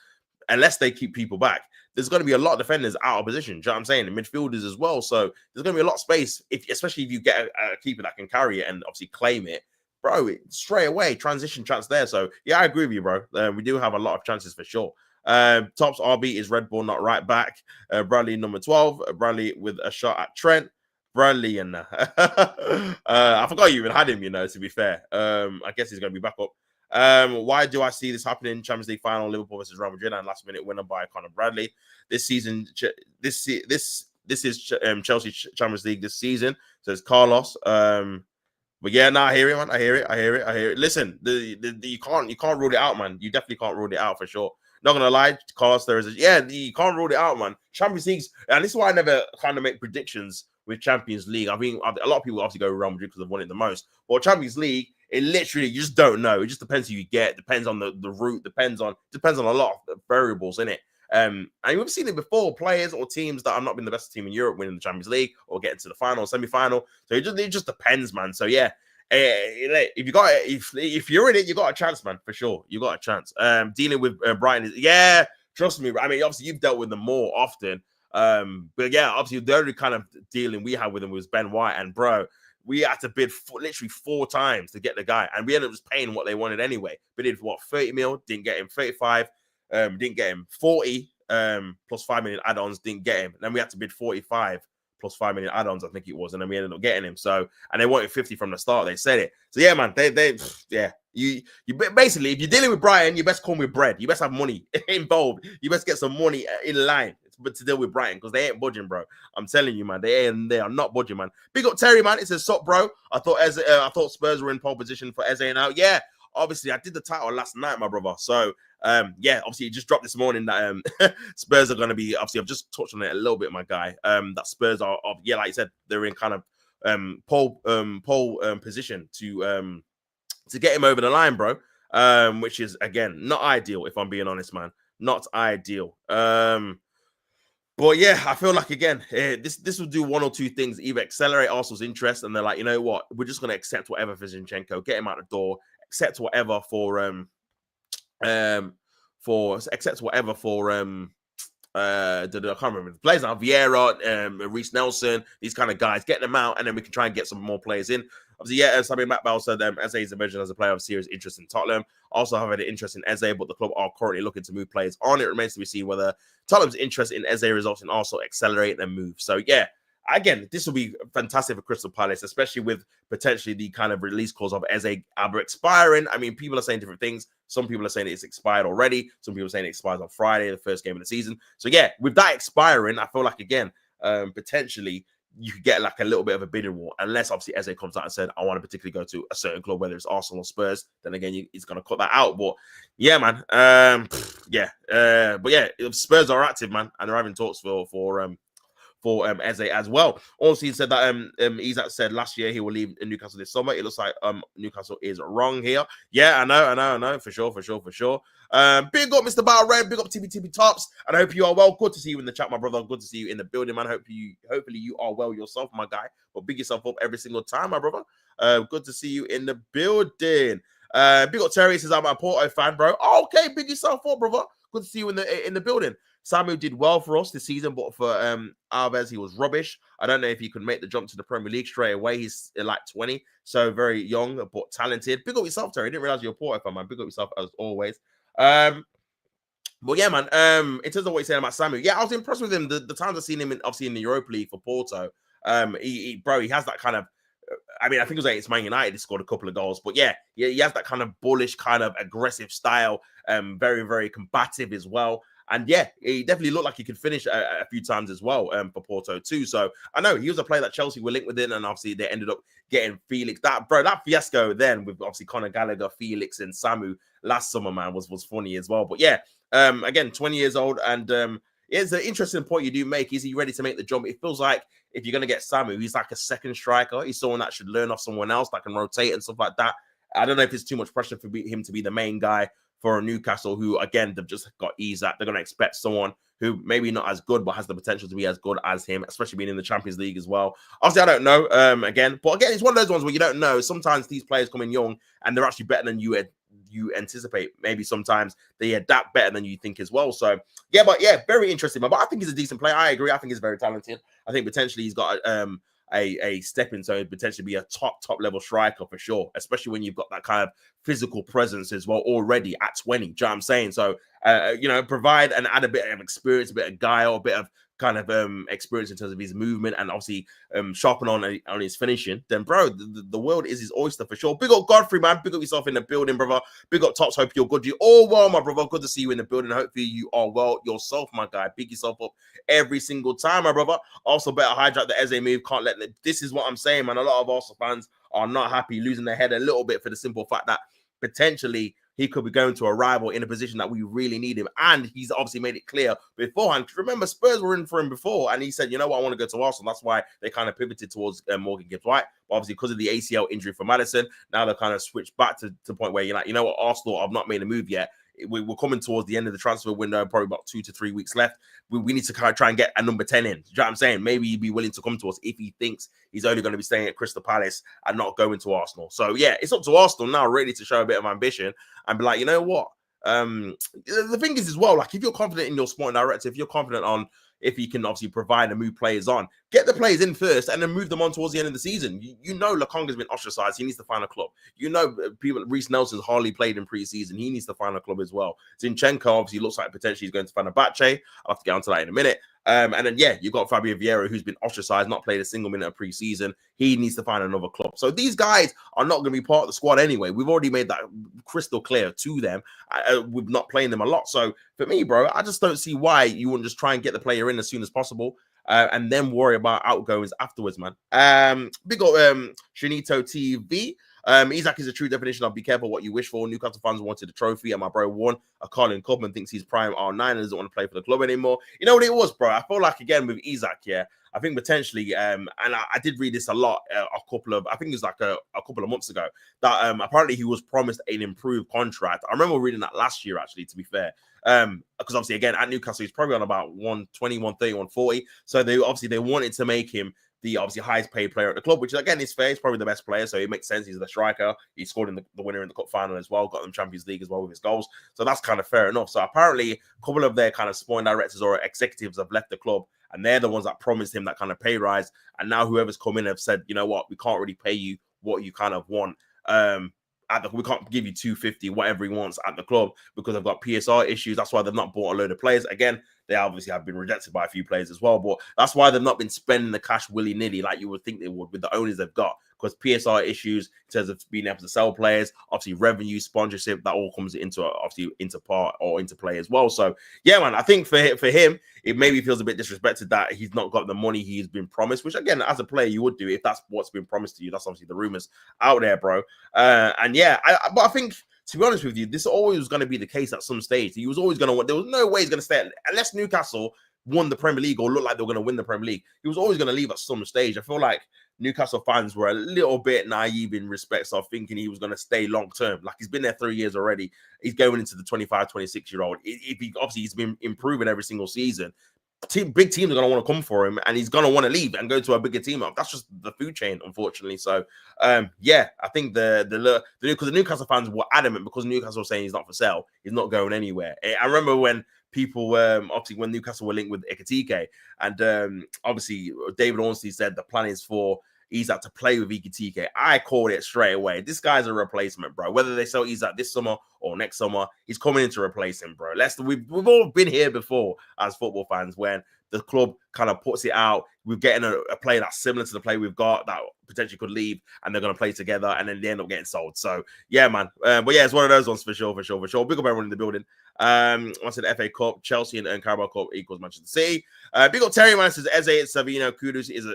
unless they keep people back, there's going to be a lot of defenders out of position. Do you know what I'm saying? The midfielders as well. So there's going to be a lot of space, especially if you get a keeper that can carry it and obviously claim it. Bro, straight away, transition chance there. So, yeah, I agree with you, bro. We do have a lot of chances for sure. Tops RB is Red Bull, not right back. Bradley, number 12. Bradley with a shot at Trent. Bradley and I forgot you even had him, to be fair. I guess he's going to be back up. Why do I see this happening? Champions League final, Liverpool versus Real Madrid, and last minute winner by Conor Bradley. This season, this is Chelsea Champions League this season. So it's Carlos. But yeah, no, I hear it, man. I hear it. Listen, you can't rule it out, man. You definitely can't rule it out for sure. Not gonna lie, Carlos, you can't rule it out, man. Champions League, and this is why I never kind of make predictions with Champions League. I mean, a lot of people obviously go Real Madrid because they've won it the most. But Champions League, it literally you just don't know. It just depends who you get. Depends on the route. Depends on a lot of variables in it. And we've seen it before, players or teams that have not been the best team in Europe winning the Champions League or getting to the final, semi-final. So it just depends, man. So yeah, if you're in it, you got a chance, man, for sure. You got a chance. Dealing with Brighton is trust me. I mean, obviously you've dealt with them more often. But yeah, obviously the only kind of dealing we had with him was Ben White, and bro, we had to bid literally 4 times to get the guy, and we ended up just paying what they wanted anyway. Bid 30 mil, didn't get him 35. Didn't get him 40 plus 5 million add-ons, didn't get him. Then we had to bid 45 plus 5 million add-ons, I think it was, and then we ended up getting him. So, and they wanted 50 from the start. They said it. So yeah, man, you basically, if you're dealing with Brighton, you best come with bread. You best have money involved. You best get some money in line. But to deal with Brighton because they ain't budging, bro. I'm telling you, man, they are not budging, man. Big up Terry, man. It says, "Sup, bro? I thought Spurs were in pole position for Eze now. Yeah, obviously, I did the title last night, my brother. So, obviously, it just dropped this morning that Spurs are going to be, obviously, I've just touched on it a little bit, my guy. That Spurs are, like you said, they're in kind of pole position to get him over the line, bro. Which is, again, not ideal, if I'm being honest, man. Not ideal. But yeah, I feel like, again, this will do one or two things. Either accelerate Arsenal's interest, and they're like, you know what, we're just going to accept whatever for Zinchenko, get him out the door, accept whatever for I can't remember the players now, Vieira, Reece Nelson, these kind of guys, get them out, and then we can try and get some more players in. Obviously, Sammy Matt said Eze is emerging as a player of serious interest in Tottenham. Also have an interest in Eze, but the club are currently looking to move players on. It remains to be seen whether Tottenham's interest in Eze results in also accelerate and move. So yeah, again, this will be fantastic for Crystal Palace, especially with potentially the kind of release clause of Eze expiring. I mean, people are saying different things. Some people are saying it's expired already. Some people are saying it expires on Friday, the first game of the season. So yeah, with that expiring, I feel like, again, potentially you could get like a little bit of a bidding war, unless obviously Eze comes out and said, I want to particularly go to a certain club, whether it's Arsenal or Spurs. Then again, he's going to cut that out. But yeah, man. But yeah, Spurs are active, man, and they're having talks for Eze as well. Also, he said that Isak said last year he will leave Newcastle this summer. It looks like Newcastle is wrong here. Yeah, I know, for sure. Big up Mr. Battle Red, big up TB Tops, and I hope you are well. Good to see you in the chat, my brother. Good to see you in the building, man. Hopefully you are well yourself, my guy. But big yourself up every single time, my brother. Good to see you in the building. Big up Terry says I'm a Porto fan, bro. Okay, big yourself up, brother. Good to see you in the building. Savio did well for us this season, but for Alves, he was rubbish. I don't know if he could make the jump to the Premier League straight away. He's like 20, so very young but talented. Big up yourself, Terry. I didn't realize you're a Porto fan, man. Big up yourself as always. But yeah, man. In terms of what you're saying about Samuel, yeah, I was impressed with him. The times I've seen him obviously in the Europa League for Porto, Bro, he has that kind of. I mean, I think it was against Man United. He scored a couple of goals, but yeah, he has that kind of bullish, kind of aggressive style. Very, very combative as well. And yeah, he definitely looked like he could finish a few times as well for Porto too. So I know he was a player that Chelsea were linked with in, and obviously they ended up getting Felix. That fiasco then with obviously Conor Gallagher, Felix, and Samu last summer, man, was funny as well. But yeah, again, 20 years old, and it's an interesting point you do make. Is he ready to make the jump? It feels like if you're going to get Samu, he's like a second striker. He's someone that should learn off someone else that can rotate and stuff like that. I don't know if it's too much pressure for him to be the main guy for Newcastle, who, again, they've just got ease at. They're going to expect someone who maybe not as good, but has the potential to be as good as him, especially being in the Champions League as well. Obviously, I don't know, but again, it's one of those ones where you don't know. Sometimes these players come in young, and they're actually better than you anticipate. Maybe sometimes they adapt better than you think as well. So, yeah, very interesting. But I think he's a decent player. I agree. I think he's very talented. I think potentially he's got a stepping stone, potentially be a top level striker for sure, especially when you've got that kind of physical presence as well already at 20. Do you know what I'm saying? So, provide and add a bit of experience, a bit of guile, a bit of kind of experience in terms of his movement, and obviously sharpen on his finishing, then bro, the world is his oyster for sure. Big up Godfrey, man. Big up yourself in the building, brother. Big up Tops. Hope you're good. You all well, my brother. Good to see you in the building. Hopefully you are well yourself, my guy. Big yourself up every single time, my brother. Also, better hijack the Eze move. Can't let this is what I'm saying, man. A lot of Arsenal fans are not happy, losing their head a little bit for the simple fact that potentially he could be going to a rival in a position that we really need him. And he's obviously made it clear beforehand. Remember, Spurs were in for him before, and he said, you know what, I want to go to Arsenal. That's why they kind of pivoted towards Morgan Gibbs-White. But obviously, because of the ACL injury for Maddison, now they've kind of switched back to the point where you're like, you know what, Arsenal, I've not made a move yet. We're coming towards the end of the transfer window, probably about 2 to 3 weeks left. We need to kind of try and get a number 10 in. Do you know what I'm saying? Maybe he'd be willing to come to us if he thinks he's only going to be staying at Crystal Palace and not going to Arsenal. So, yeah, it's up to Arsenal now really to show a bit of ambition and be like, you know what? The thing is as well, like if you're confident in your sporting director, if you're confident on if he can obviously provide and move players on, get the players in first and then move them on towards the end of the season. You know Lokonga's been ostracized. He needs to find a club. You know Reece Nelson's hardly played in pre-season. He needs to find a club as well. Zinchenko obviously looks like potentially he's going to find a Fenerbahce. I'll have to get onto that in a minute. And then, yeah, you've got Fabio Vieira, who's been ostracized, not played a single minute of pre-season. He needs to find another club. So these guys are not going to be part of the squad anyway. We've already made that crystal clear to them. We're not playing them a lot. So for me, bro, I just don't see why you wouldn't just try and get the player in as soon as possible and then worry about outgoings afterwards, man. Big up Shinito TV. Isaac is a true definition of be careful what you wish for. Newcastle fans wanted a trophy, and my bro won a Carlin Cup and thinks he's prime R9 and doesn't want to play for the club anymore. You know what it was, bro? I feel like, again, with Isaac, yeah, I think potentially, and I did read this a lot, I think it was like a couple of months ago, that apparently he was promised an improved contract. I remember reading that last year, actually, to be fair. Because obviously, again, at Newcastle, he's probably on about 120, 130, 140. So they wanted to make him the obviously highest paid player at the club, which again is fair. He's probably the best player, so it makes sense. He's the striker. He scored in the winner in the cup final as well, got them Champions League as well with his goals. So that's kind of fair enough. So apparently, a couple of their kind of sporting directors or executives have left the club, and they're the ones that promised him that kind of pay rise. And now whoever's come in have said, you know what, we can't really pay you what you kind of want. We can't give you 250, whatever he wants at the club because they've got PSR issues. That's why they've not bought a load of players. Again, they obviously have been rejected by a few players as well, but that's why they've not been spending the cash willy-nilly like you would think they would with the owners they've got, because PSR issues in terms of being able to sell players, obviously revenue, sponsorship, that all comes into part or into play as well. So yeah, man, I think for him, it maybe feels a bit disrespected that he's not got the money he's been promised, which again, as a player, you would do if that's what's been promised to you. That's obviously the rumors out there, bro. And yeah, but I think, to be honest with you, this always was going to be the case at some stage. He was always going to want, there was no way he's going to stay unless Newcastle won the Premier League or looked like they were going to win the Premier League. He was always going to leave at some stage. I feel like Newcastle fans were a little bit naive in respects of thinking he was going to stay long term. Like, he's been there 3 years already. He's going into the 25, 26-year-old. Obviously, he's been improving every single season. Big teams are going to want to come for him, and he's going to want to leave and go to a bigger team. That's just the food chain, unfortunately. So, yeah, I think because the Newcastle fans were adamant, because Newcastle were saying he's not for sale, he's not going anywhere. I remember when people, obviously, when Newcastle were linked with Ekitike, and obviously David Ornstein said the plan is for Isak to play with Ekitike. I called it straight away. This guy's a replacement, bro. Whether they sell Isak this summer or next summer, he's coming in to replace him, bro. We've all been here before as football fans when the club kind of puts it out. We're getting a player that's similar to the player we've got that potentially could leave, and they're going to play together, and then they end up getting sold. So yeah, man. But yeah, it's one of those ones for sure. Big up everyone in the building. I said FA Cup, Chelsea and Carabao Cup equals Manchester City. Big up Terry, man. Says Eze and Savino. Kudus is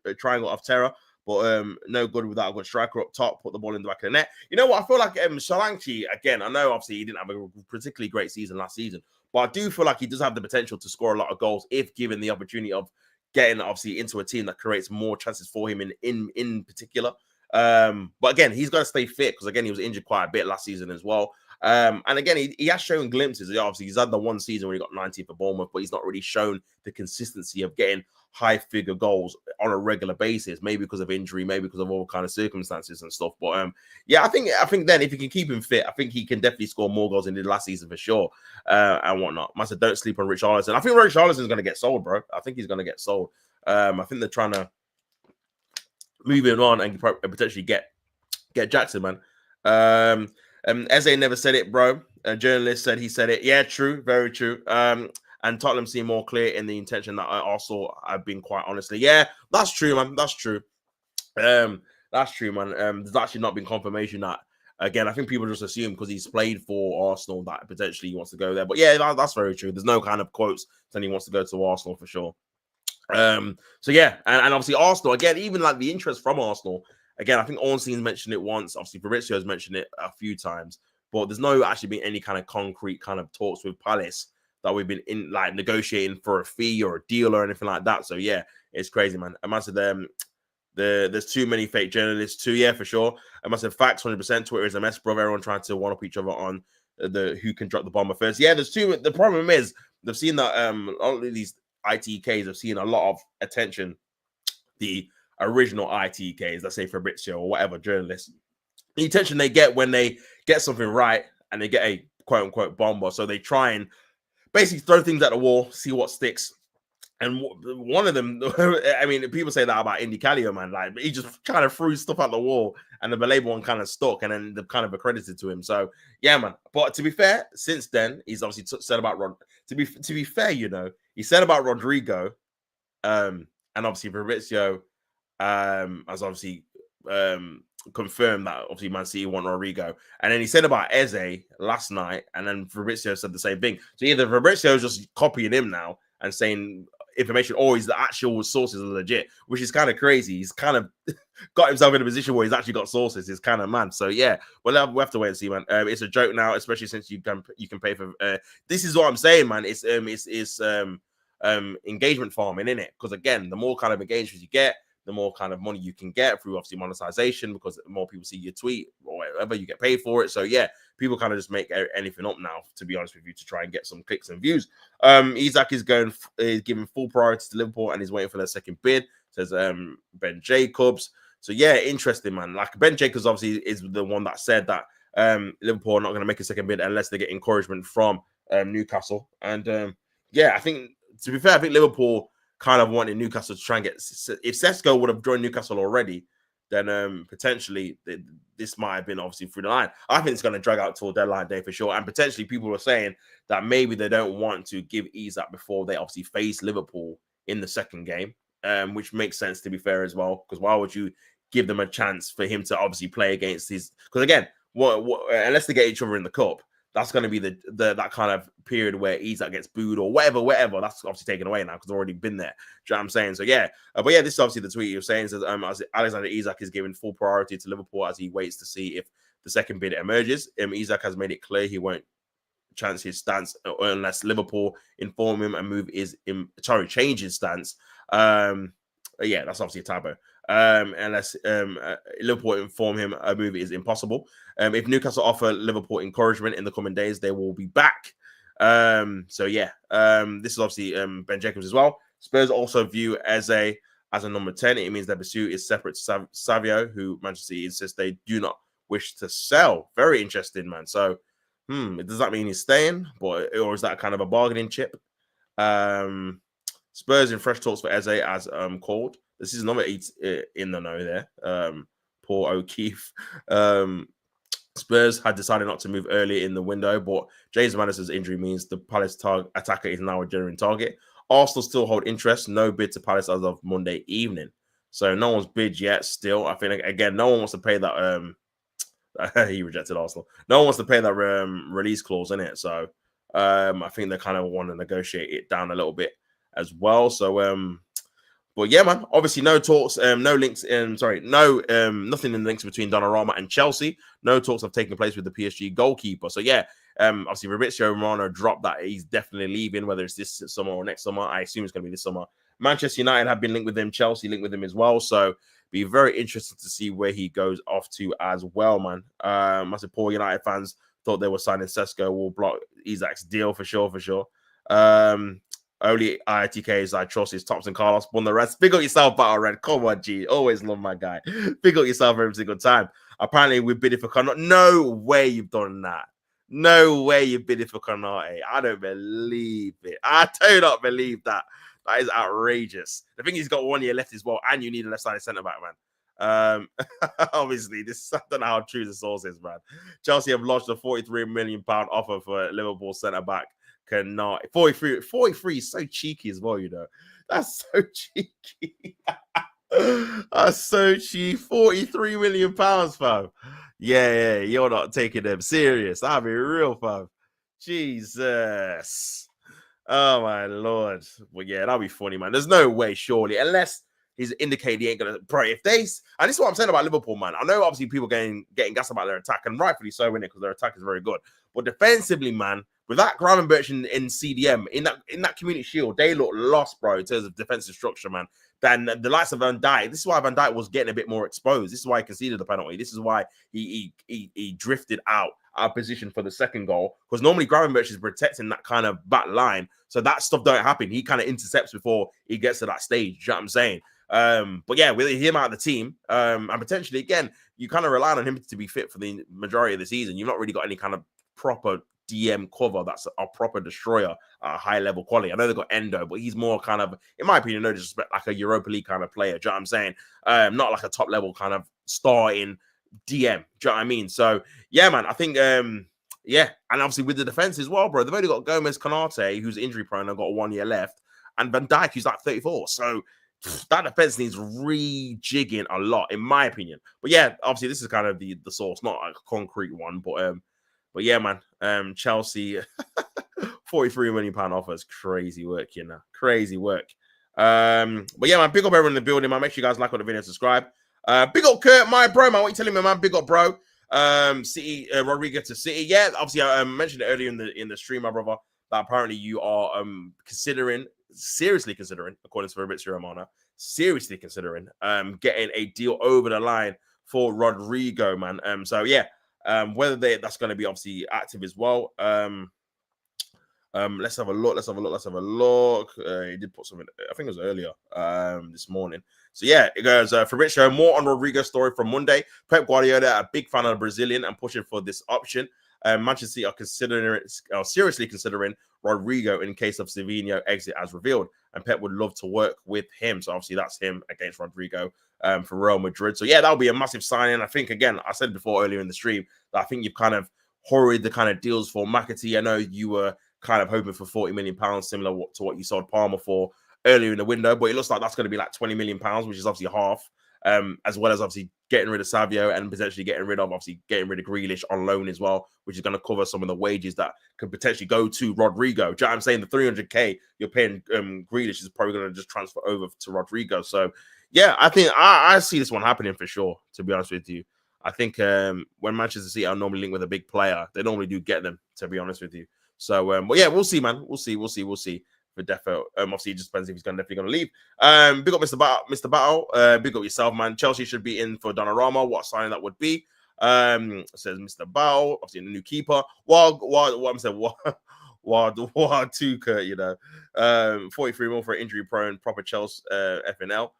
a triangle of terror, but no good without a good striker up top. Put the ball in the back of the net. You know what? I feel like Solanke, again, I know obviously he didn't have a particularly great season last season, but I do feel like he does have the potential to score a lot of goals if given the opportunity of getting obviously into a team that creates more chances for him in particular. But again, he's got to stay fit because again, he was injured quite a bit last season as well. And again, he has shown glimpses. Obviously, he's had the one season where he got 19 for Bournemouth, but he's not really shown the consistency of getting high figure goals on a regular basis, maybe because of injury, maybe because of all kind of circumstances and stuff. But yeah, I think then if you can keep him fit, I think he can definitely score more goals than he did last season for sure, and whatnot. I said, don't sleep on Richarlison. I think Richarlison is going to get sold, bro. I think he's going to get sold. I think they're trying to move him on and potentially get Jackson, man. Eze never said it, bro. A journalist said he said it. Yeah, true, very true. And Tottenham seem more clear in the intention that I also have been quite honestly. Yeah, that's true, man. That's true. That's true, man. There's actually not been confirmation that. Again, I think people just assume because he's played for Arsenal that potentially he wants to go there. But yeah, that's very true. There's no kind of quotes saying he wants to go to Arsenal for sure. So yeah, and obviously Arsenal again, even like the interest from Arsenal. Again, I think Ornstein's mentioned it once. Obviously, Fabrizio's mentioned it a few times, but there's no actually been any kind of concrete kind of talks with Palace that we've been in like negotiating for a fee or a deal or anything like that. So yeah, it's crazy, man. I must have there's too many fake journalists too. Yeah, for sure. I must have facts 100%. Twitter is a mess, bro. Everyone trying to one up each other on the who can drop the bomber first. Yeah, there's two. The problem is they've seen that all of these ITKs have seen a lot of attention. The original ITKs, let's say Fabrizio or whatever journalists, the attention they get when they get something right and they get a quote unquote bomber. So they try and basically throw things at the wall, see what sticks. And one of them, I mean, people say that about Indy Calio, man. Like he just kind of threw stuff at the wall, and the Malay one kind of stuck, and then they've kind of accredited to him. So yeah, man. But to be fair, since then he's obviously said about To be fair, you know, he said about Rodrygo, and obviously Fabrizio has obviously confirmed that obviously Man City want Rodrygo. And then he said about Eze last night, and then Fabrizio said the same thing. So either Fabrizio is just copying him now and saying information, or the actual sources are legit, which is kind of crazy. He's kind of got himself in a position where he's actually got sources. It's kind of mad. So yeah, well, we have to wait and see, man. It's a joke now, especially since you can pay for. This is what I'm saying, man. It's engagement farming, in it, because again, the more kind of engagement you get, the more kind of money you can get through obviously monetization, because the more people see your tweet or whatever, you get paid for it. So yeah, people kind of just make anything up now, to be honest with you, to try and get some clicks and views. Isak is giving full priority to Liverpool and he's waiting for their second bid, says Ben Jacobs. So yeah, interesting, man. Like Ben Jacobs obviously is the one that said that Liverpool are not going to make a second bid unless they get encouragement from Newcastle. And yeah, I think, to be fair, I think Liverpool kind of wanted Newcastle to try and get. If Sesko would have joined Newcastle already, then potentially this might have been obviously through the line. I think it's going to drag out till deadline day for sure. And potentially people were saying that maybe they don't want to give Isak before they obviously face Liverpool in the second game, which makes sense, to be fair, as well. Because why would you give them a chance for him to obviously play against his? Because again, unless they get each other in the cup, that's going to be that kind of period where Isak gets booed or whatever. That's obviously taken away now because they've already been there. Do you know what I'm saying? So yeah, but yeah, this is obviously the tweet you're saying. Says Alexander Isak is giving full priority to Liverpool as he waits to see if the second bid emerges. Isak has made it clear he won't chance his stance unless Liverpool inform him and change his stance. Yeah, that's obviously a typo. Unless Liverpool inform him a move is impossible. If Newcastle offer Liverpool encouragement in the coming days, they will be back. So yeah, this is obviously Ben Jacobs as well. Spurs also view Eze as a number 10. It means their pursuit is separate to Savio, who Manchester City insists they do not wish to sell. Very interesting, man. So, does that mean he's staying, or is that kind of a bargaining chip? Spurs in fresh talks for Eze as called. This is number 8 in the know there. Paul O'Keefe. Spurs had decided not to move earlier in the window, but James Madison's injury means the Palace attacker is now a genuine target. Arsenal still hold interest. No bid to Palace as of Monday evening. So no one's bid yet. Still, I think again, no one wants to pay that. He rejected Arsenal. No one wants to pay that release clause in it. So I think they kind of want to negotiate it down a little bit as well. So but yeah, man, obviously no talks, no links nothing in the links between Donnarumma and Chelsea. No talks have taken place with the PSG goalkeeper. So yeah, obviously Fabrizio Romano dropped that he's definitely leaving, whether it's this summer or next summer. I assume it's going to be this summer. Manchester United have been linked with him. Chelsea linked with him as well. So be very interested to see where he goes off to as well, man. I said poor United fans thought they were signing Sesko will block Isak's deal for sure. Only ITKs I trust is Thompson Carlos won the rest. Big up yourself, Battle Red. Come on, G. Always love my guy. Big up yourself every single time. Apparently, we bid it for Konate. No way you've done that. No way you bid it for Konate. I don't believe it. I do not believe that. That is outrageous. The thing he's got 1 year left as well, and you need a left-sided centre-back, man. Obviously, I don't know how true the source is, man. Chelsea have lodged a £43 million offer for Liverpool centre-back. Cannot 43 is so cheeky as well, you know. That's so cheeky. That's so cheap. £43 million, fam. Yeah, you're not taking them serious. That'll be real, fam. Jesus. Oh my lord. Well, yeah, that'll be funny, man. There's no way, surely, unless he's indicated he ain't gonna. Bro, if they, and this is what I'm saying about Liverpool, man. I know obviously people getting gas about their attack, and rightfully so, in it, because their attack is very good. But defensively, man, with that Gravenberch in CDM, in that Community Shield, they look lost, bro, in terms of defensive structure, man. Than the likes of Van Dijk. This is why Van Dijk was getting a bit more exposed. This is why he conceded the penalty. This is why he drifted out of position for the second goal. Because normally Gravenberch is protecting that kind of back line. So that stuff don't happen. He kind of intercepts before he gets to that stage. You know what I'm saying? But yeah, with him out of the team, and potentially, again, you kind of rely on him to be fit for the majority of the season. You've not really got any kind of proper DM cover that's a proper destroyer at a high level quality. I know they've got Endo, but he's more kind of, in my opinion, no disrespect, like a Europa League kind of player. Do you know what I'm saying? Not like a top level kind of starting DM. Do you know what I mean? So yeah, man, I think yeah, and obviously with the defense as well, bro. They've only got Gomez Konate, who's injury prone and got 1 year left, and Van Dijk, who's like 34. So that defense needs rejigging a lot, in my opinion. But yeah, obviously this is kind of the source, not a concrete one, but yeah, man, Chelsea, £43 million offer is crazy work, you know, crazy work. But yeah, man, big up everyone in the building, man. Make sure you guys like on the video and subscribe. Big up Kurt, my bro, man. What you telling me, man? Big up, bro. City, Rodrygo to City. Yeah, obviously, I mentioned it earlier in the stream, my brother, that apparently you are seriously considering, according to Fabrizio Romano, seriously considering getting a deal over the line for Rodrygo, man. So yeah. Whether that's going to be obviously active as well. Let's have a look. He did put something, I think it was earlier this morning. So yeah, it goes Fabrizio, more on Rodrygo's story from Monday. Pep Guardiola, a big fan of the Brazilian and pushing for this option. Manchester City are seriously considering Rodrygo in case of Savio exit as revealed, and Pep would love to work with him. So obviously that's him against Rodrygo for Real Madrid. So yeah, that'll be a massive signing. I think, again, I said before earlier in the stream that I think you've kind of hurried the kind of deals for McAtee. I know you were kind of hoping for £40 million, similar to what you sold Palmer for earlier in the window, but it looks like that's going to be like £20 million, which is obviously half. As well as obviously getting rid of Savio and potentially getting rid of Grealish on loan as well, which is going to cover some of the wages that could potentially go to Rodrygo. Do you know what I'm saying? The 300k you're paying Grealish is probably going to just transfer over to Rodrygo. So yeah, I think I see this one happening for sure, to be honest with you. I think when Manchester City are normally linked with a big player, they normally do get them, to be honest with you. So but yeah, we'll see, man. We'll see. For defo, obviously it just depends if he's definitely going to leave. Big up Mr. Battle. Big up yourself, man. Chelsea should be in for Donnarumma. What signing that would be? Says Mr. Battle. Obviously the new keeper. What I'm saying? What two, Kurt? You know, 43 mil for injury prone proper Chelsea FNL.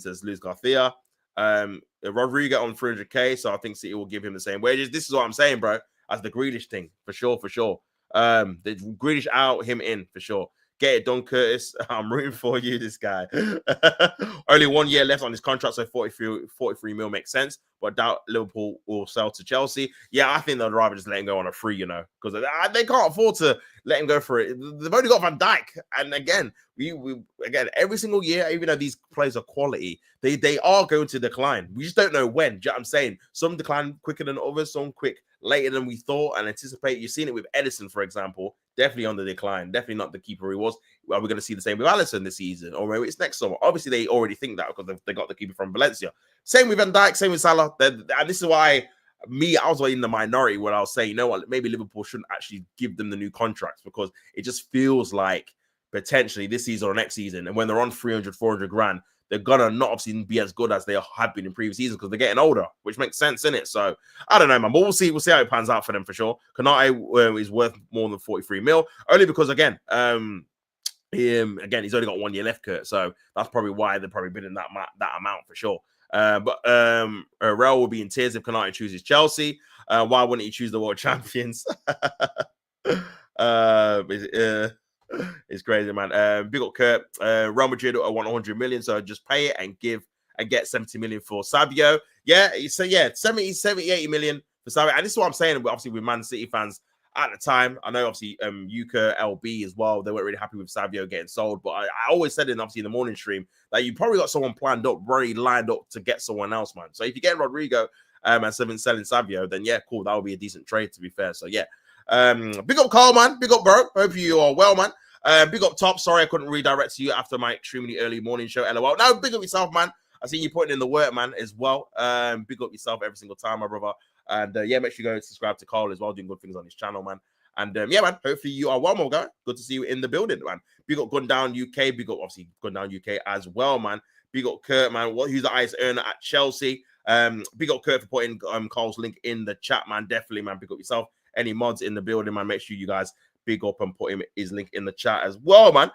Says Luis Garcia. Rodrygo on 300k. So I think City will give him the same wages. This is what I'm saying, bro. As the Grealish thing, for sure. The Grealish out, him in, for sure. Get it done, Curtis. I'm rooting for you, this guy. Only 1 year left on his contract, so 43 mil makes sense. But I doubt Liverpool will sell to Chelsea. Yeah, I think they'd rather just let him go on a free, because they can't afford to let him go for it. They've only got Van Dijk. And again, again, every single year, even though these players are quality, they are going to decline. We just don't know when. Do you know what I'm saying? Some decline quicker than others, some quick later than we thought and anticipate. You've seen it with Edison, for example, definitely on the decline, definitely not the keeper he was. Are we going to see the same with Alisson this season, or maybe it's next summer? Obviously, they already think that because they got the keeper from Valencia. Same with Van Dijk, same with Salah. And this is why I was in the minority when I was saying, you know what, maybe Liverpool shouldn't actually give them the new contracts, because it just feels like potentially this season or next season, and when they're on 300, 400 grand, they're gonna not obviously be as good as they have been in previous seasons because they're getting older, which makes sense, innit? So I don't know, man. But we'll see how it pans out for them for sure. Konate is worth more than 43 mil, only because again, he's only got 1 year left, Kurt. So that's probably why they're probably bidding that amount for sure. But Real will be in tears if Konate chooses Chelsea. Why wouldn't he choose the world champions? It's crazy, man. Big up Kurt. Real Madrid want 100 million, so just pay it and get 70 million for Savio. Yeah, so yeah, 70, 80 million for Savio. And this is what I'm saying, obviously, with Man City fans at the time. I know, obviously, Yuka, LB as well, they weren't really happy with Savio getting sold. But I always said obviously, in the morning stream, that you probably got someone planned up, already lined up to get someone else, man. So if you get Rodrygo and selling Savio, then yeah, cool. That would be a decent trade, to be fair. So yeah. Big up Carl, man. Big up, bro. Hope you are well, man. Big up Top. Sorry I couldn't redirect to you after my extremely early morning show. LOL. No, big up yourself, man. I see you putting in the work, man, as well. Big up yourself every single time, my brother. And yeah, make sure you go and subscribe to Carl as well, doing good things on his channel, man. And yeah, man, hopefully you are well, more guy. Good to see you in the building, man. Big up Gun Down UK. Big up, obviously, Gun Down UK as well, man. Big up Kurt, man. Who's the highest earner at Chelsea? Big up Kurt for putting Carl's link in the chat, man. Definitely, man. Big up yourself. Any mods in the building, man, make sure you guys big up and put his link in the chat as well, man.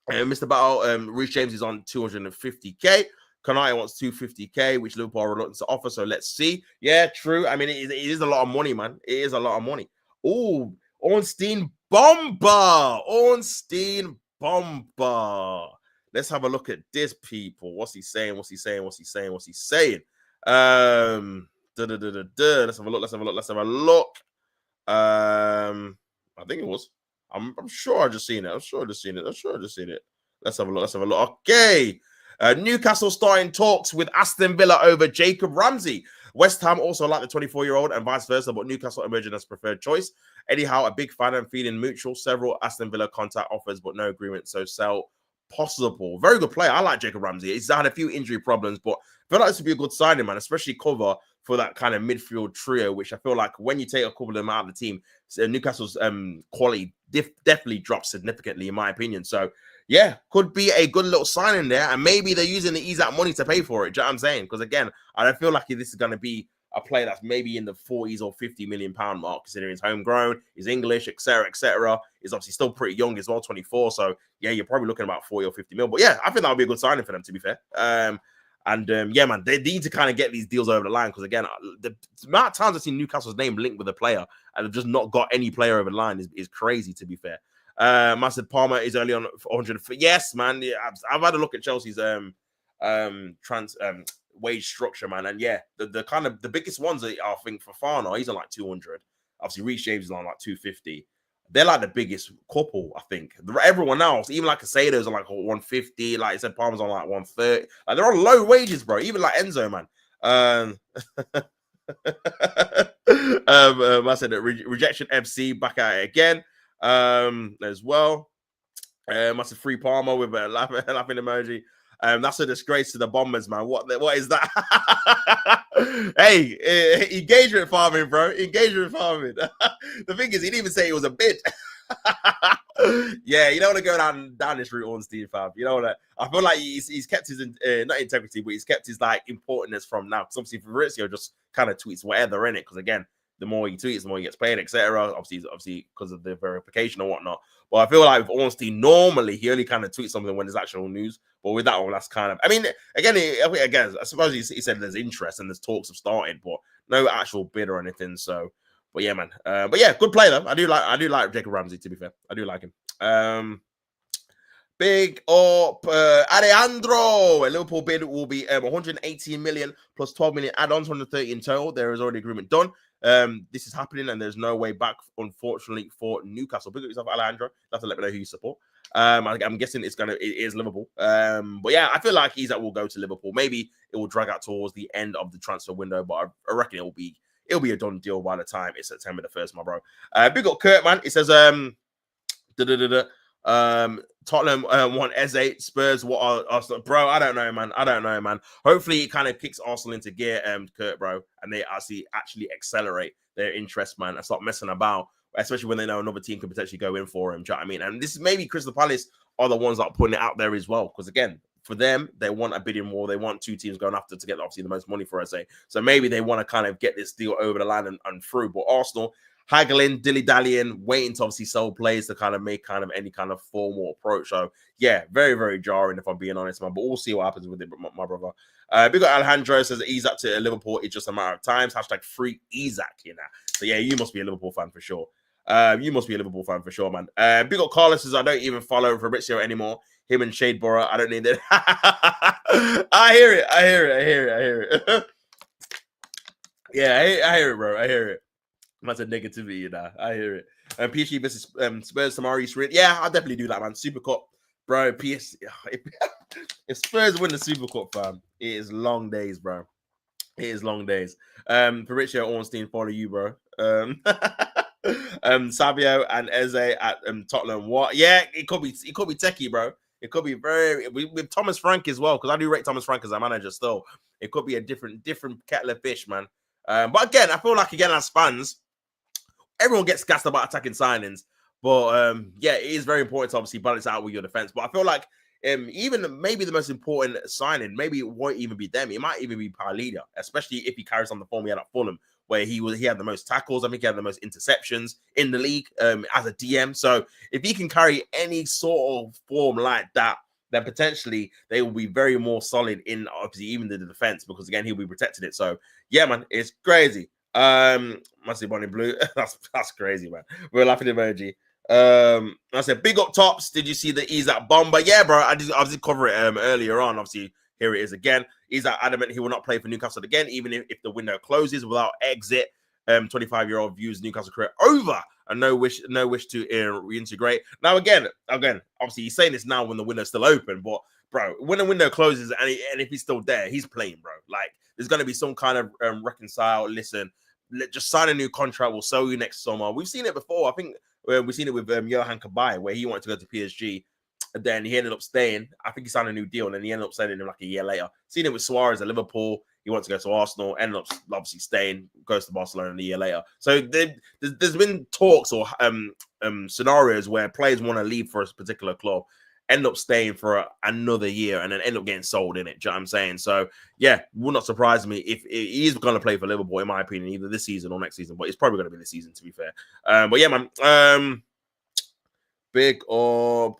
Mr. Battle, Reece James is on 250k. Konate wants 250k, which Liverpool are reluctant to offer. So let's see. Yeah, true. I mean, it is a lot of money, man. It is a lot of money. Oh, Ornstein Bomber. Ornstein Bomber. Let's have a look at this, people. What's he saying? Let's have a look. I think it was. I'm sure I just seen it. Let's have a look. Okay. Newcastle starting talks with Aston Villa over Jacob Ramsey. West Ham also like the 24-year-old and vice versa, but Newcastle emerging as preferred choice. Anyhow, a big fan and feeling mutual. Several Aston Villa contact offers, but no agreement. So sell possible. Very good player. I like Jacob Ramsey. He's had a few injury problems, but I feel like this would be a good signing, man, especially cover for that kind of midfield trio, which I feel like when you take a couple of them out of the team, Newcastle's quality definitely drops significantly, in my opinion. So, yeah, could be a good little signing there, and maybe they're using the ease out money to pay for it. Do you know what I'm saying? Because, again, I don't feel like this is going to be a player that's maybe in the 40s or 50 million pound mark, considering he's homegrown, he's English, etc., etc. He's obviously still pretty young as well, 24. So, yeah, you're probably looking about 40 or 50 mil. But, yeah, I think that would be a good signing for them, to be fair. Yeah, man, they need to kind of get these deals over the line because, again, the amount of times I've seen Newcastle's name linked with a player and they've just not got any player over the line is crazy, to be fair. Massive Palmer is only on 100. Yes, man. Yeah, I've had a look at Chelsea's wage structure, man, and yeah, the kind of the biggest ones I think for Fafana, he's on like 200. Obviously, Reece James is on like 250. They're like the biggest couple, I think. Everyone else, even like Casado's on like 150. Like I said, Palmer's on like 130. Like they're on low wages, bro. Even like Enzo, man. I said that Rejection FC back at it again. As well. Massive free Palmer with a laughing emoji. That's a disgrace to the Bombers, man. What is that? Hey, engagement farming, bro. Engagement farming. The thing is, he didn't even say it was a bid. Yeah, you don't want to go down this route, Ornstein, fam. You know what? I feel like he's kept his not integrity, but he's kept his like importance from now. Because obviously, Fabrizio just kind of tweets whatever in it. Because again, the more he tweets, the more he gets paid, etc. Obviously, because of the verification or whatnot. But I feel like with Ornstein, normally he only kind of tweets something when there's actual news. But with that one, that's kind of. I mean, again, I suppose he said there's interest and there's talks have started, but no actual bid or anything. So, but yeah, man. But yeah, good play though. I do like Jacob Ramsey. To be fair, I do like him. Big up Alejandro. A Liverpool bid will be 118 million plus 12 million add-ons, 130 in total. There is already agreement done. This is happening, and there's no way back, unfortunately, for Newcastle. Big up yourself, Alejandro. You have to let me know who you support. I'm guessing it is Liverpool. But yeah, I feel like Isak will go to Liverpool. Maybe it will drag out towards the end of the transfer window, but I reckon it'll be a done deal by the time it's September the 1st, my bro. Big up Kurt, man. It says Tottenham want Eze. Spurs, what are Arsenal? Bro, I don't know, man. Hopefully it kind of kicks Arsenal into gear, Kurt, bro, and they actually accelerate their interest, man, and stop messing about, especially when they know another team could potentially go in for him. Do you know what I mean? And this is maybe Crystal Palace are the ones that are putting it out there as well, because again, for them, they want a bidding war. They want two teams going after to get obviously the most money for Eze. So maybe they want to kind of get this deal over the line and through. But Arsenal haggling, dilly-dallying, waiting to obviously sell players to kind of make kind of any kind of formal approach. So, yeah, very, very jarring if I'm being honest, man. But we'll see what happens with it, my brother. Big up Alejandro says Isak to Liverpool. It's just a matter of time. # free Isak, you know. So, yeah, you must be a Liverpool fan for sure. Man. Big up Carlos says I don't even follow Fabrizio anymore. Him and Shadeborough, I don't need that. I hear it. Yeah, I hear it, bro. I hear it. That's a negativity, you know. I hear it. PSG versus Spurs tomorrow. Yeah, I'll definitely do that, man. Super Cup, bro. If Spurs win the Super Cup, fam, it is long days, bro. It is long days. Fabrizio Ornstein, follow you, bro. Savio and Eze at Tottenham. What? Yeah, it could be techie, bro. It could be with Thomas Frank as well, because I do rate Thomas Frank as a manager still. It could be a different kettle of fish, man. But again, I feel like as fans, everyone gets gassed about attacking signings, but yeah, it is very important to obviously balance out with your defense. But I feel like even maybe the most important signing, maybe it won't even be them. It might even be Paredes, especially if he carries on the form he had at Fulham, where he had the most tackles. I think he had the most interceptions in the league as a DM. So if he can carry any sort of form like that, then potentially they will be very more solid in obviously even the defense, because again, he'll be protecting it. So yeah, man, it's crazy. Massive Bonnie Blue. that's crazy, man. We're laughing emoji. I said big up tops. Did you see the Isak bomber? Yeah, bro. I did cover it earlier on. Obviously, here it is again. Isak adamant he will not play for Newcastle again, even if the window closes without exit. 25-year-old views Newcastle career over and no wish to reintegrate. Now again, obviously he's saying this now when the window's still open, but bro, when the window closes and if he's still there, he's playing, bro. Like there's going to be some kind of reconcile. Listen, just sign a new contract. We'll sell you next summer. We've seen it before. I think we've seen it with Johan Kabay, where he wanted to go to PSG. And then he ended up staying. I think he signed a new deal, and then he ended up signing him like a year later. Seen it with Suarez at Liverpool. He wanted to go to Arsenal, ended up obviously staying, goes to Barcelona a year later. So there's been talks or scenarios where players want to leave for a particular club, end up staying for another year, and then end up getting sold in it. Do you know what I'm saying? So, yeah, would not surprise me if he's going to play for Liverpool, in my opinion, either this season or next season. But it's probably going to be this season, to be fair. But yeah, man. Big up.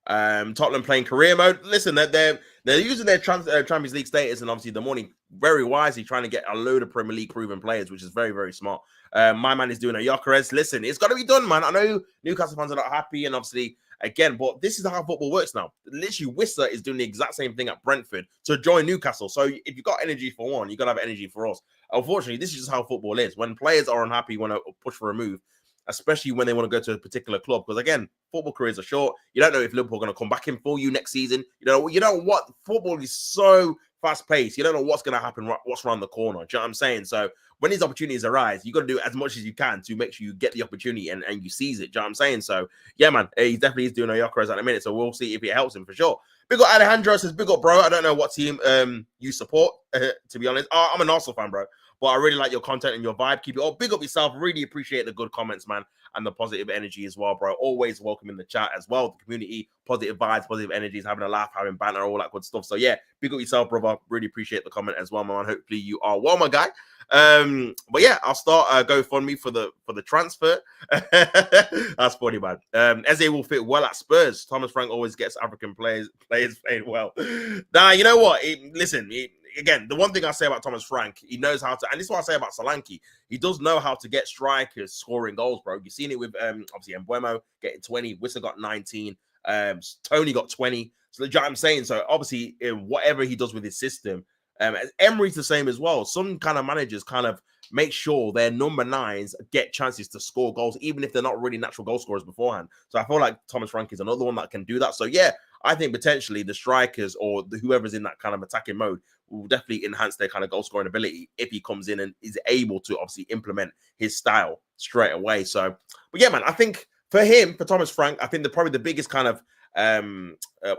Tottenham playing career mode. Listen, they're using their Champions League status and obviously the money very wisely, trying to get a load of Premier League proven players, which is very, very smart. My man is doing a Gyökeres. Listen, it's got to be done, man. I know Newcastle fans are not happy, and obviously, again, but this is how football works now. Literally, Whistler is doing the exact same thing at Brentford to join Newcastle. So if you've got energy for one, you've got to have energy for us. Unfortunately, this is just how football is. When players are unhappy, want to push for a move, especially when they want to go to a particular club. Because again, football careers are short. You don't know if Liverpool are going to come back in for you next season. You know what? Football is so fast-paced. You don't know what's going to happen, what's around the corner. Do you know what I'm saying? So when these opportunities arise, you got to do as much as you can to make sure you get the opportunity and you seize it. Do you know what I'm saying? So yeah, man, he definitely is doing a Gyökeres at a minute. So we'll see if it helps him for sure. Big up Alejandro says, big up, bro. I don't know what team you support, to be honest. I'm an Arsenal fan, bro. But I really like your content and your vibe. Keep it up. Big up yourself. Really appreciate the good comments, man. And the positive energy as well, bro. Always welcome in the chat as well. The community, positive vibes, positive energies, having a laugh, having banter, all that good stuff. So yeah, big up yourself, brother. Really appreciate the comment as well, man. Hopefully you are well, my guy. But yeah, I'll start GoFundMe for the transfer. That's funny, man. Eze will fit well at Spurs. Thomas Frank always gets African players playing well. Nah, you know what? Listen, again, the one thing I say about Thomas Frank, he knows how to, and this is what I say about Solanke. He does know how to get strikers scoring goals, bro. You've seen it with obviously Mbeumo getting 20, Wissa got 19, Tony got 20. So you know what I'm saying? So obviously, whatever he does with his system, Emery's the same as well. Some kind of managers kind of make sure their number 9s get chances to score goals, even if they're not really natural goal scorers beforehand. So I feel like Thomas Frank is another one that can do that. So yeah, I think potentially the strikers or whoever's in that kind of attacking mode will definitely enhance their kind of goal scoring ability if he comes in and is able to obviously implement his style straight away. So, but yeah, man, I think for him, for Thomas Frank, I think probably the biggest kind of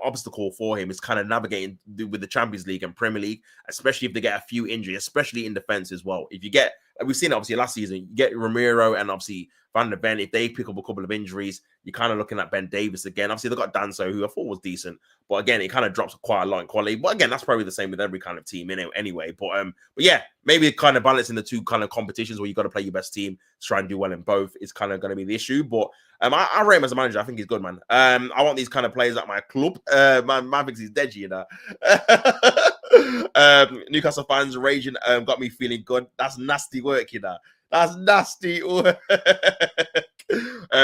obstacle for him is kind of navigating with the Champions League and Premier League, especially if they get a few injuries, especially in defense as well. If you get, we've seen it obviously last season, you get Ramiro and obviously Van der Ven, if they pick up a couple of injuries, you're kind of looking at Ben Davies again. Obviously, they've got Danso, who I thought was decent, but again, it kind of drops quite a lot in quality. But again, that's probably the same with every kind of team anyway. But yeah, maybe kind of balancing the two kind of competitions where you got to play your best team to try and do well in both is kind of going to be the issue. But I rate him as a manager. I think he's good, man. I want these kind of players at my club. Man thinks he's dead, you know. Newcastle fans raging got me feeling good. That's nasty work, you know. That's nasty work.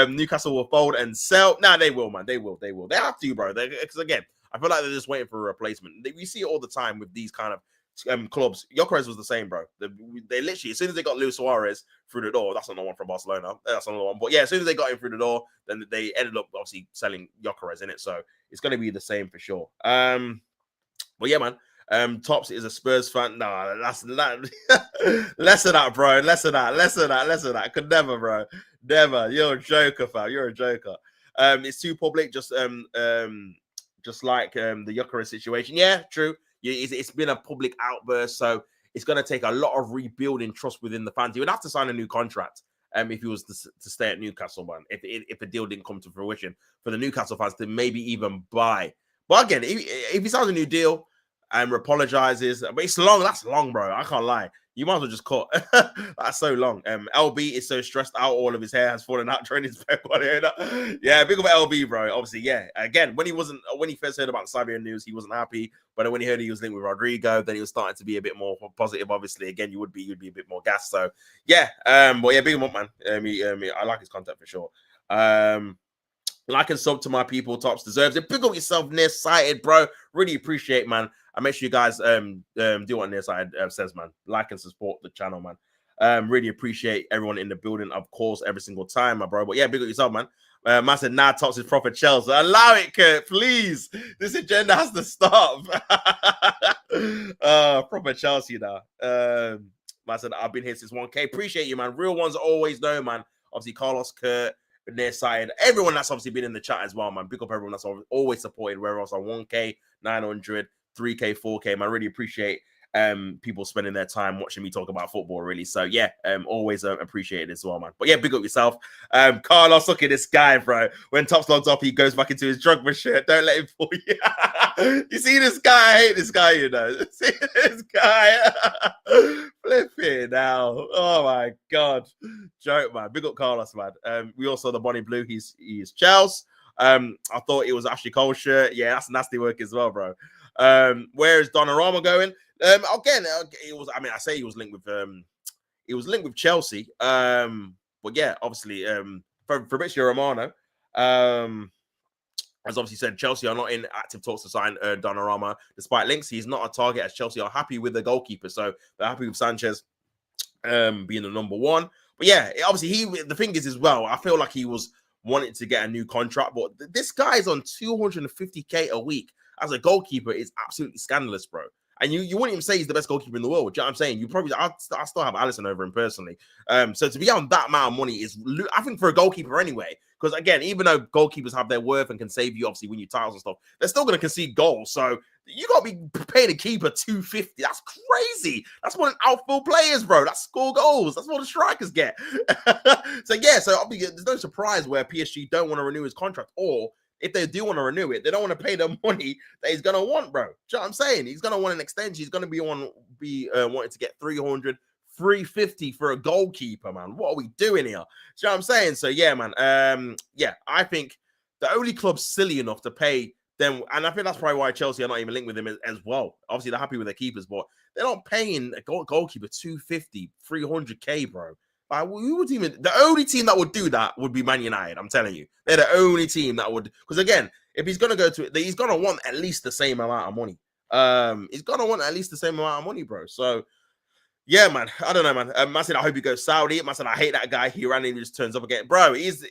Newcastle will fold and sell. Nah, they will, man. They will. They have to, bro. Because again, I feel like they're just waiting for a replacement. We see it all the time with these kind of clubs. Gyökeres was the same, bro. They literally, as soon as they got Luis Suarez through the door, that's not the one from Barcelona. That's another one. But yeah, as soon as they got him through the door, then they ended up obviously selling Gyökeres in it. So it's going to be the same for sure. But yeah, man. Tops is a Spurs fan. Nah, that's that. Less of that, bro. Less of that. Could never, bro. Never. You're a joker, fam. You're a joker. It's too public, just like the Gyökeres situation. Yeah, true. It's been a public outburst, so it's going to take a lot of rebuilding trust within the fans. He would have to sign a new contract if he was to stay at Newcastle, man. If the deal didn't come to fruition for the Newcastle fans to maybe even buy. But again, if he signs a new deal and apologizes, but it's long. That's long, bro. I can't lie. You might as well just cut. That's so long. LB is so stressed out. All of his hair has fallen out during his back. Yeah, big up LB, bro. Obviously, yeah. Again, when he first heard about Savio news, he wasn't happy. But then when he heard he was linked with Rodrygo, then he was starting to be a bit more positive. Obviously, again, you'd be a bit more gassed. So yeah. But yeah, big him up, man. I like his content for sure. Like and sub to my people, Tops deserves it. Pick up yourself nearsighted, bro. Really appreciate, man. And make sure you guys do what nearsighted says, man. Like and support the channel, man. Really appreciate everyone in the building, of course, every single time, my bro. But yeah, big up yourself, man. Man said, nah, Tops is proper Chelsea. Allow it, Kurt, please. This agenda has to stop. Proper Chelsea now. Man said, I've been here since 1K. Appreciate you, man. Real ones always know, man. Obviously, Carlos, Kurt, their side, everyone that's obviously been in the chat as well, man. Big up everyone that's always supported, whether it's on 1K, 900, 3K, 4K, man. I really appreciate people spending their time watching me talk about football, really. So yeah, always appreciate it as well, man. But yeah, big up yourself. Carlos, look at this guy, bro. When Tops logs up, he goes back into his drugma shirt. Don't let him fool you. You see this guy? I hate this guy, you know. See this guy? Flipping now. Oh my god. Joke, man. Big up Carlos, man. We also the Bonnie Blue. He's Chelsea. I thought it was Ashley Cole's shirt. Yeah, that's nasty work as well, bro. Where is Donnarumma going? Again, it was. I mean, I say he was linked with Chelsea. But yeah, obviously, Fabrizio Romano, as obviously said, Chelsea are not in active talks to sign Donnarumma. Despite links, he's not a target as Chelsea are happy with the goalkeeper. So they're happy with Sanchez being the number one. But yeah, obviously, the thing is as well, I feel like he was wanting to get a new contract, but this guy is on 250K a week as a goalkeeper is absolutely scandalous, bro. And you wouldn't even say he's the best goalkeeper in the world. Do you know what I'm saying? You probably, I still have Alisson over him personally. So to be on that amount of money is, I think, for a goalkeeper anyway. Because again, even though goalkeepers have their worth and can save you, obviously, win you titles and stuff, they're still going to concede goals. So you got to be paying a keeper 250. That's crazy. That's more than outfield players, bro. That's score goals. That's what the strikers get. So yeah, so obviously, there's no surprise where PSG don't want to renew his contract, or if they do want to renew it, they don't want to pay the money that he's going to want, bro. Do you know what I'm saying? He's going to want an extension. He's going to be wanting to get 300, 350 for a goalkeeper, man. What are we doing here? Do you know what I'm saying? So, yeah, man. Yeah, I think the only club silly enough to pay then, and I think that's probably why Chelsea are not even linked with him as well. Obviously, they're happy with their keepers, but they're not paying a goalkeeper 250, 300k, bro. Like, who would even, the only team that would do that would be Man United. I'm telling you, they're the only team that would, because again, if he's gonna go to it, he's gonna want at least the same amount of money. He's gonna want at least the same amount of money, bro. So yeah, man. I don't know, man. I said I hope he goes Saudi. I said I hate that guy. He ran in and just turns up again, bro. He's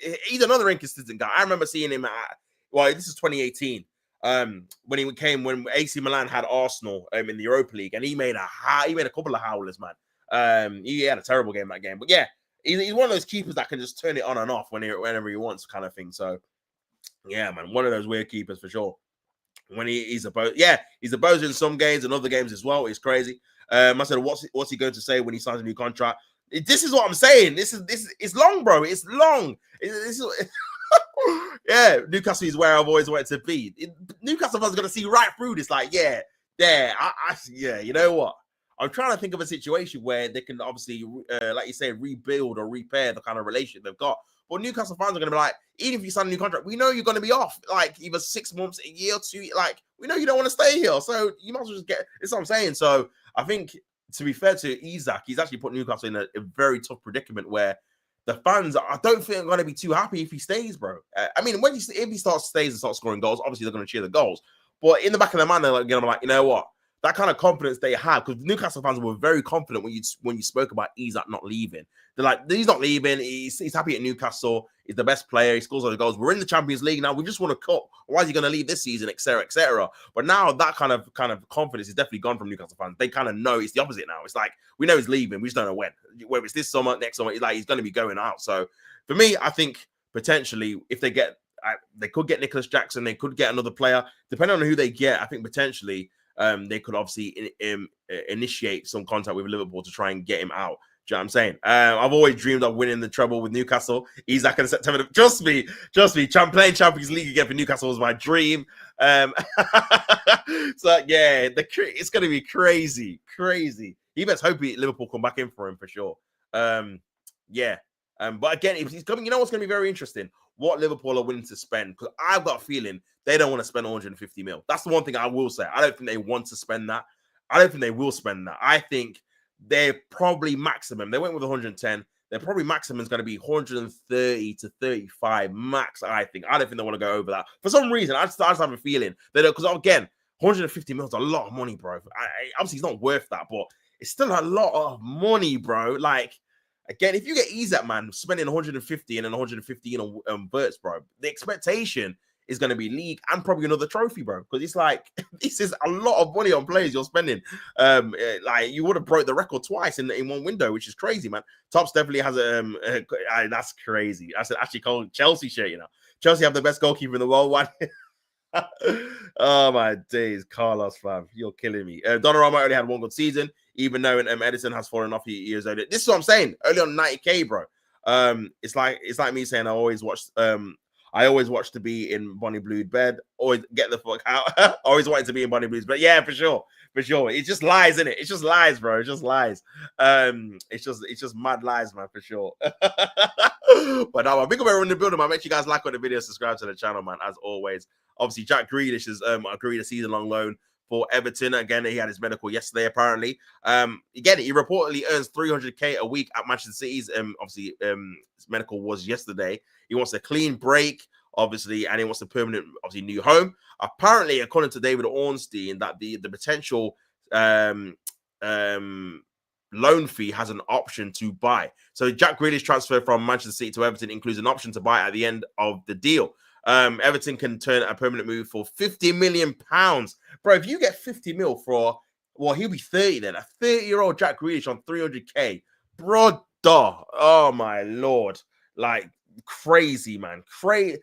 another inconsistent guy. I remember seeing him at, well, this is 2018. When AC Milan had Arsenal in the Europa League, and he made a couple of howlers, man. He had a terrible game that game, but yeah, he's one of those keepers that can just turn it on and off whenever he wants, kind of thing. So yeah, man, one of those weird keepers for sure. When he's a bozo in some games and other games as well. It's crazy. I said, what's he going to say when he signs a new contract? This is what I'm saying. This is it's long, bro. It's long. Yeah, Newcastle is where I've always wanted to be. Newcastle fans are going to see right through this. Like, yeah, yeah. You know what? I'm trying to think of a situation where they can obviously, like you say, rebuild or repair the kind of relationship they've got. But Newcastle fans are going to be like, even if you sign a new contract, we know you're going to be off, like either 6 months, a year, 2. Like, we know you don't want to stay here, so you might as well just get. That's what I'm saying. So I think, to be fair to Isak, he's actually put Newcastle in a very tough predicament where the fans, I don't think, are going to be too happy if he stays, bro. I mean, if he stays and starts scoring goals, obviously they're going to cheer the goals. But in the back of their mind, they're like, you know what? That kind of confidence they had, because Newcastle fans were very confident when you spoke about Isak not leaving. They're like, he's not leaving. He's happy at Newcastle. He's the best player. He scores all the goals. We're in the Champions League now. We just want to cup. Why is he going to leave this season, etc., etc.? But now that kind of confidence is definitely gone from Newcastle fans. They kind of know it's the opposite now. It's like, we know he's leaving. We just don't know when. Whether it's this summer, next summer, he's going to be going out. So for me, I think potentially if they could get Nicholas Jackson. They could get another player. Depending on who they get, I think potentially they could obviously initiate some contact with Liverpool to try and get him out. Do you know what I'm saying? I've always dreamed of winning the treble with Newcastle. Isak in September. Trust me. Playing Champions League again for Newcastle was my dream. So yeah, it's going to be crazy. You best hope Liverpool come back in for him for sure. Yeah. But again, if he's coming, you know what's going to be very interesting? What Liverpool are willing to spend, because I've got a feeling they don't want to spend 150 mil. That's the one thing I will say. I don't think they want to spend that. I don't think they will spend that. I think they're probably maximum. They went with 110. Their probably maximum is going to be 130 to 35 max. I don't think they want to go over that for some reason. I just have a feeling that, because again, 150 mil is a lot of money, bro. Obviously, it's not worth that, but it's still a lot of money, bro. Like, again, if you get Isak, man, spending 150 and then 150 on Burts, bro, the expectation is going to be league and probably another trophy, bro. Because it's like, this is a lot of money on players you're spending. Like, you would have broke the record twice in one window, which is crazy, man. Tops definitely has that's crazy. I said actually called Chelsea shit, you know. Chelsea have the best goalkeeper in the world. One. Oh my days, Carlos, fam, you're killing me. Donnarumma only had one good season, even though Edison has fallen off years older. This is what I'm saying. Early on 90k, bro. It's like me saying I always watched to be in Bonnie Blue's bed. Always get the fuck out. Always wanted to be in Bonnie Blue's bed. Yeah, for sure. It's just lies, isn't it? It's just lies, bro. It's just lies. It's just mad lies, man, for sure. But now I think we're in the building, man. Make sure you guys like on the video, subscribe to the channel, man. As always. Obviously, Jack Grealish has agreed a season-long loan for Everton. Again, he had his medical yesterday, apparently. Again, he reportedly earns 300k a week at Manchester City's. Obviously, his medical was yesterday. He wants a clean break, obviously, and he wants a permanent, obviously, new home. Apparently, according to David Ornstein, that the potential loan fee has an option to buy. So Jack Grealish transfer from Manchester City to Everton includes an option to buy at the end of the deal. Everton can turn a permanent move for £50 million. Bro, if you get 50 mil for, well, he'll be 30 then. A 30-year-old Jack Grealish on 300k. Brother. Oh, my Lord. Like, crazy, man. 50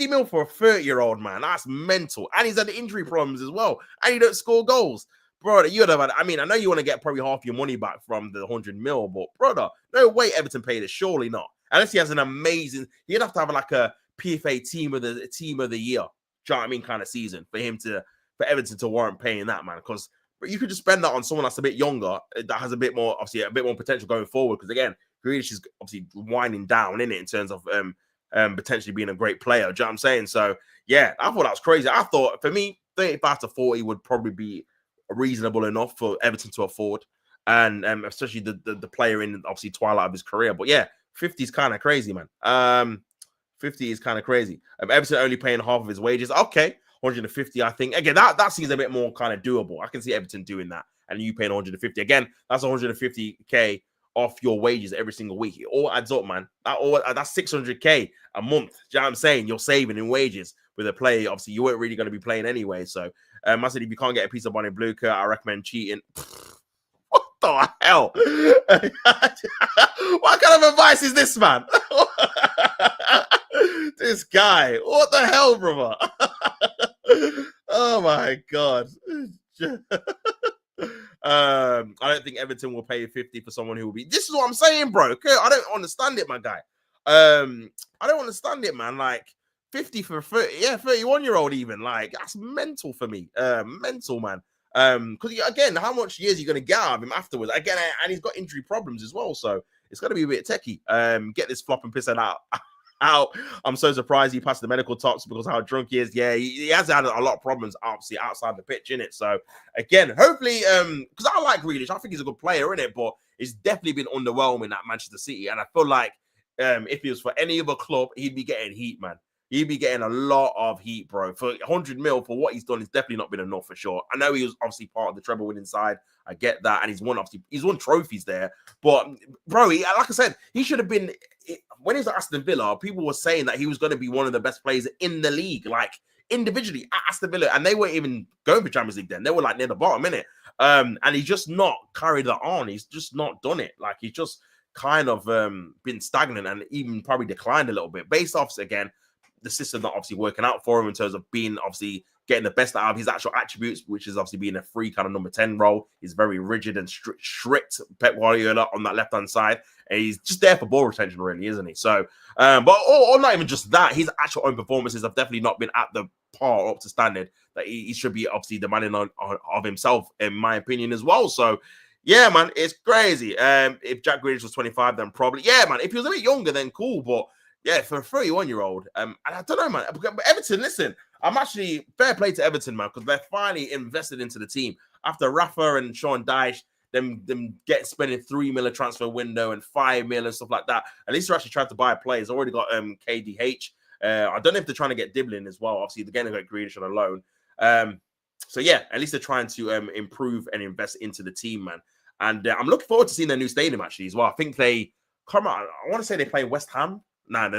mil for a 30-year-old, man. That's mental. And he's had injury problems as well. And he don't score goals. Brother, you'd have had, I mean, I know you want to get probably half your money back from the 100 mil, but brother, no way Everton paid it. Surely not. Unless he has an amazing, he'd have to have like a PFA team of the year, do you know what I mean, kind of season for Everton to warrant paying that, man. Because you could just spend that on someone that's a bit younger, that has a bit more, obviously, a bit more potential going forward. Because again, Grealish is obviously winding down in it in terms of potentially being a great player. Do you know what I'm saying? So yeah, I thought that was crazy. I thought for me, 35 to 40 would probably be reasonable enough for Everton to afford, and especially the player in obviously twilight of his career. But yeah, 50 is kind of crazy, man. 50 is kind of crazy. Everton only paying half of his wages. Okay, 150, I think. Again, that seems a bit more kind of doable. I can see Everton doing that. And you paying 150. Again, that's 150K off your wages every single week. It all adds up, man. That's 600K a month. Do you know what I'm saying? You're saving in wages with a player. Obviously, you weren't really going to be playing anyway. So, I said, if you can't get a piece of Bonnie Blucher, I recommend cheating. What the hell? What kind of advice is this, man? This guy. What the hell, brother? Oh, my God. I don't think Everton will pay 50 for someone who will be. This is what I'm saying, bro. Okay, I don't understand it, my guy. I don't understand it, man. Like 50 for 31-year-old, even like that's mental for me. Mental, man. Because again, how much years are you gonna get out of him afterwards? Again, and he's got injury problems as well, so it's gonna be a bit techie. Get this flop and piss it out. I'm so surprised he passed the medical talks because how drunk he is. Yeah, he has had a lot of problems, obviously, outside the pitch, innit? So, again, hopefully, because I like Grealish, I think he's a good player, innit? But it's definitely been underwhelming at Manchester City. And I feel like if he was for any other club, he'd be getting heat, man. He'd be getting a lot of heat, bro. For 100 mil for what he's done, it's definitely not been enough for sure. I know he was obviously part of the treble winning side. I get that. And he's won trophies there. But, bro, like I said, he should have been, when he was at Aston Villa, people were saying that he was going to be one of the best players in the league, like individually at Aston Villa. And they weren't even going for Champions League then. They were like near the bottom, innit? And he's just not carried that on. He's just not done it. Like he's just kind of been stagnant and even probably declined a little bit based off, again, the system not obviously working out for him in terms of being obviously getting the best out of his actual attributes, which is obviously being a free kind of number 10 role. He's very rigid and strict Pep Guardiola on that left-hand side. And he's just there for ball retention, really, isn't he? So, but or not even just that, his actual own performances have definitely not been at the par up to standard that he should be obviously demanding of himself, in my opinion, as well. So, yeah, man, it's crazy. If Jack Grealish was 25, then probably, yeah, man. If he was a bit younger, then cool. But yeah, for a 31-year-old, and I don't know, man. But Everton, listen, I'm actually fair play to Everton, man, because they're finally invested into the team after Rafa and Sean Dyche, them spending 3 million transfer window and 5 million and stuff like that. At least they're actually trying to buy players. Already got KDH. I don't know if they're trying to get Diblin as well. Obviously, they're going to get Grealish on a loan. So yeah, at least they're trying to improve and invest into the team, man. And I'm looking forward to seeing their new stadium actually as well. I think they come out. I want to say they play West Ham. No.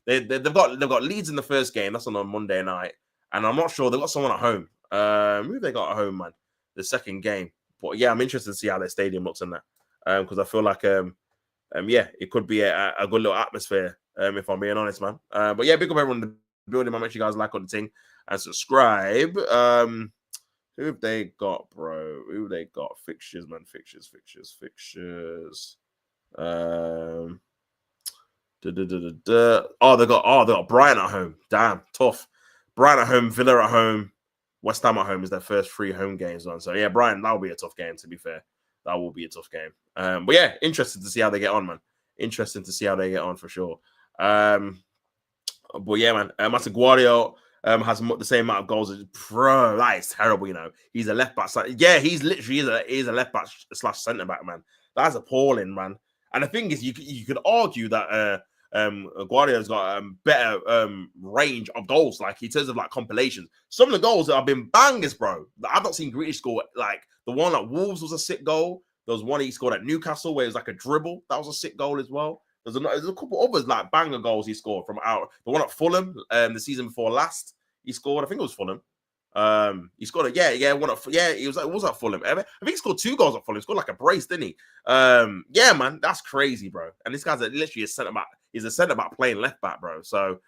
They've got Leeds in the first game. That's on Monday night, and I'm not sure they've got someone at home. Who have they got at home, man? The second game. But yeah, I'm interested to see how their stadium looks in that, because I feel like yeah, it could be a good little atmosphere. If I'm being honest, man. But yeah, big up everyone in the building. Make sure you guys like on the thing and subscribe. Who have they got, bro? Who have they got? Fixtures, man. Fixtures. Oh, they got Brighton at home. Damn, tough. Brighton at home, Villa at home, West Ham at home is their first 3 home games on. So yeah, Brighton, that'll be a tough game, to be fair. That will be a tough game. But yeah, interesting to see how they get on, man. Interesting to see how they get on for sure. But yeah, man. Martin Guardiola has the same amount of goals as bro. That is terrible, you know. He's a left back. Yeah, he's literally a left back / centre back, man. That's appalling, man. And the thing is, you could argue that Guardiola's got better range of goals, like in terms of like compilations. Some of the goals that have been bangers, bro. I've not seen Grealish score. Like the one at Wolves was a sick goal. There was one he scored at Newcastle where it was like a dribble. That was a sick goal as well. There's a couple others like banger goals he scored from out. The one at Fulham, the season before last, he scored. I think it was Fulham. He scored it was at Fulham. I think he scored 2 goals at Fulham. He scored like a brace, didn't he? Yeah, man, that's crazy, bro. And this guy's literally a centre back. He's a centre back playing left back, bro. So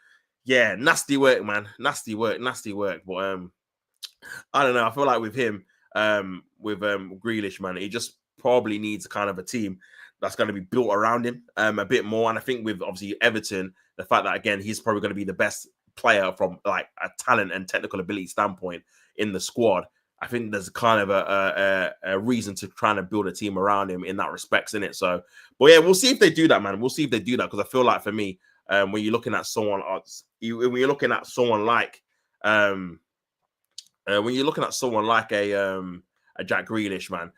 yeah, nasty work, man. Nasty work. But I don't know. I feel like with him, with Grealish, man, he just probably needs kind of a team that's going to be built around him a bit more. And I think with obviously Everton, the fact that again he's probably going to be the best player from like a talent and technical ability standpoint in the squad, I think there's kind of a reason to try and build a team around him in that respect, isn't it? So, but yeah, we'll see if they do that, man. We'll see if they do that, because I feel like for me, when you're looking at someone, when you're looking at someone like, when you're looking at someone like a Jack Grealish, man.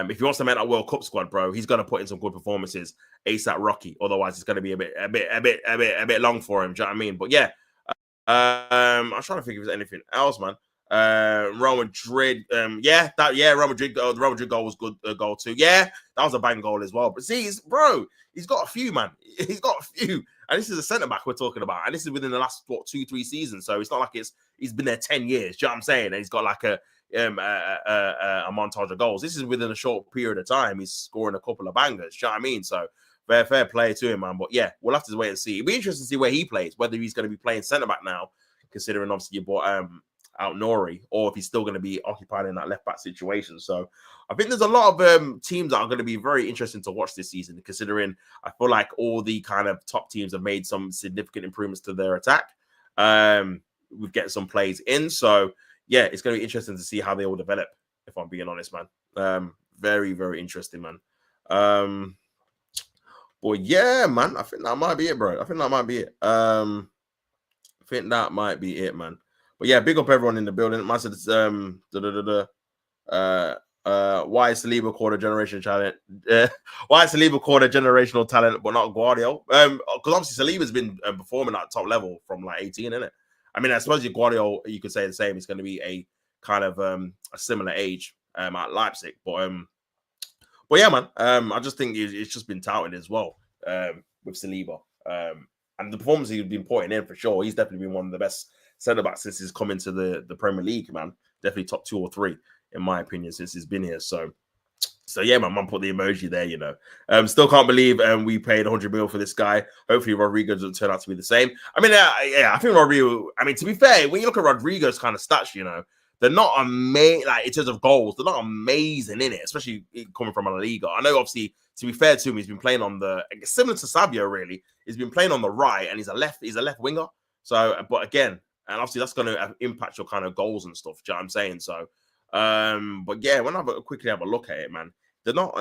If he wants to make that World Cup squad, bro, he's gonna put in some good performances ASAP Rocky. Otherwise, it's gonna be a bit long for him. Do you know what I mean? But yeah, I'm trying to think if there's anything else, man. Real Madrid, Real Madrid, the Real Madrid goal was good goal too. Yeah, that was a bang goal as well. But see, he's got a few, man. He's got a few, and this is a centre back we're talking about, and this is within the last 2-3 seasons. So it's not like he's been there 10 years. Do you know what I'm saying? And he's got like a montage of goals. This is within a short period of time. He's scoring a couple of bangers. Do you know what I mean? So fair play to him, man. But yeah, we'll have to wait and see. It'll be interesting to see where he plays, whether he's going to be playing centre back now, considering obviously you bought out Nori, or if he's still going to be occupied in that left back situation. So I think there's a lot of teams that are going to be very interesting to watch this season, considering I feel like all the kind of top teams have made some significant improvements to their attack. We've getting some plays in. So yeah, it's going to be interesting to see how they all develop, if I'm being honest, man. Very, very interesting, man. But yeah, man, I think that might be it, bro. I think that might be it. Man. But yeah, big up everyone in the building. Man said, why is Saliba called a generation talent? Why is Saliba called a generational talent, but not Guardiola? Because obviously Saliba's been performing at top level from like 18, isn't it? I mean, I suppose Guardiola, you could say the same. It's going to be a kind of a similar age at Leipzig, but yeah, man. I just think it's just been touted as well with Saliba, and the performance he's been putting in for sure. He's definitely been one of the best centre backs since he's come into the Premier League, man. Definitely top 2 or 3 in my opinion since he's been here. So yeah, my mum put the emoji there, you know. Still can't believe we paid 100 million for this guy. Hopefully Rodrygo doesn't turn out to be the same. I mean, yeah, I think Rodrygo. I mean, to be fair, when you look at Rodrygo's kind of stats, you know, they're not amazing. Like in terms of goals, they're not amazing in it, especially coming from La Liga. I know, obviously, to be fair to him, he's been playing on similar to Savio, really. He's been playing on the right, and he's a left winger. So, but again. And obviously that's going to impact your kind of goals and stuff. Do you know what I'm saying? So, but yeah, when I quickly have a look at it, man, they're not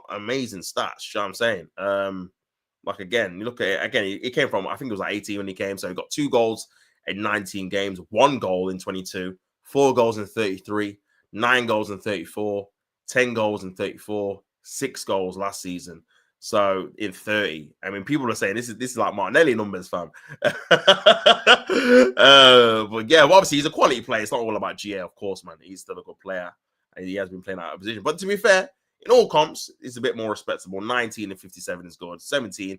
amazing stats. Do you know what I'm saying? Like again, you look at it again. He came from, I think it was like 18 when he came. So he got 2 goals in 19 games, 1 goal in 22, 4 goals in 33, 9 goals in 34, 10 goals in 34, 6 goals last season. So in 30, I mean, people are saying this is like Martinelli numbers, fam. But yeah, well, obviously he's a quality player. It's not all about GA, of course, man. He's still a good player, and he has been playing out of position. But to be fair, in all comps, it's a bit more respectable. 19 and 57 is good. 17,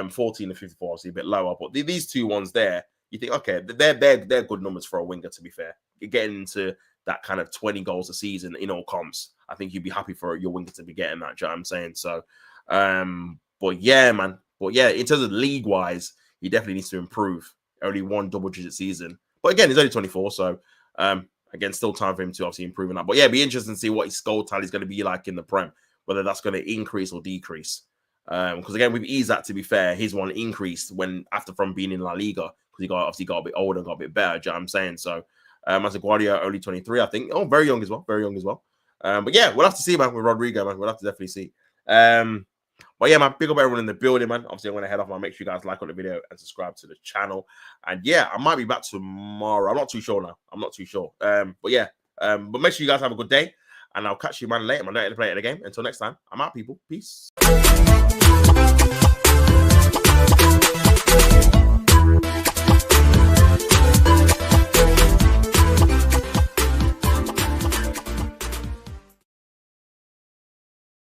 14 and 54, obviously a bit lower. But these 2 ones there, you think, okay, they're good numbers for a winger. To be fair, you're getting into that kind of 20 goals a season in all comps. I think you'd be happy for your winger to be getting that. Do you know what I'm saying? So. But yeah, man. But yeah, in terms of league wise, he definitely needs to improve. Only 1 double-digit season, but again, he's only 24, so again, still time for him to obviously improve on that. But yeah, it'd be interesting to see what his goal tally is going to be like in the Prem, whether that's going to increase or decrease. Because again, with Isak, to be fair, his one increased from being in La Liga because he obviously got a bit older and got a bit better. Do you know what I'm saying? So as a Guardiola, only 23, I think. Oh, very young as well. But yeah, we'll have to see, man, with Rodrygo, man. We'll have to definitely see. But yeah, man, big up everyone in the building, man. Obviously, I'm going to head off, man. Make sure you guys like on the video and subscribe to the channel. And yeah, I might be back tomorrow. I'm not too sure now. But yeah, but make sure you guys have a good day. And I'll catch you, man, later. I'm not going to play it again. Until next time, I'm out, people. Peace.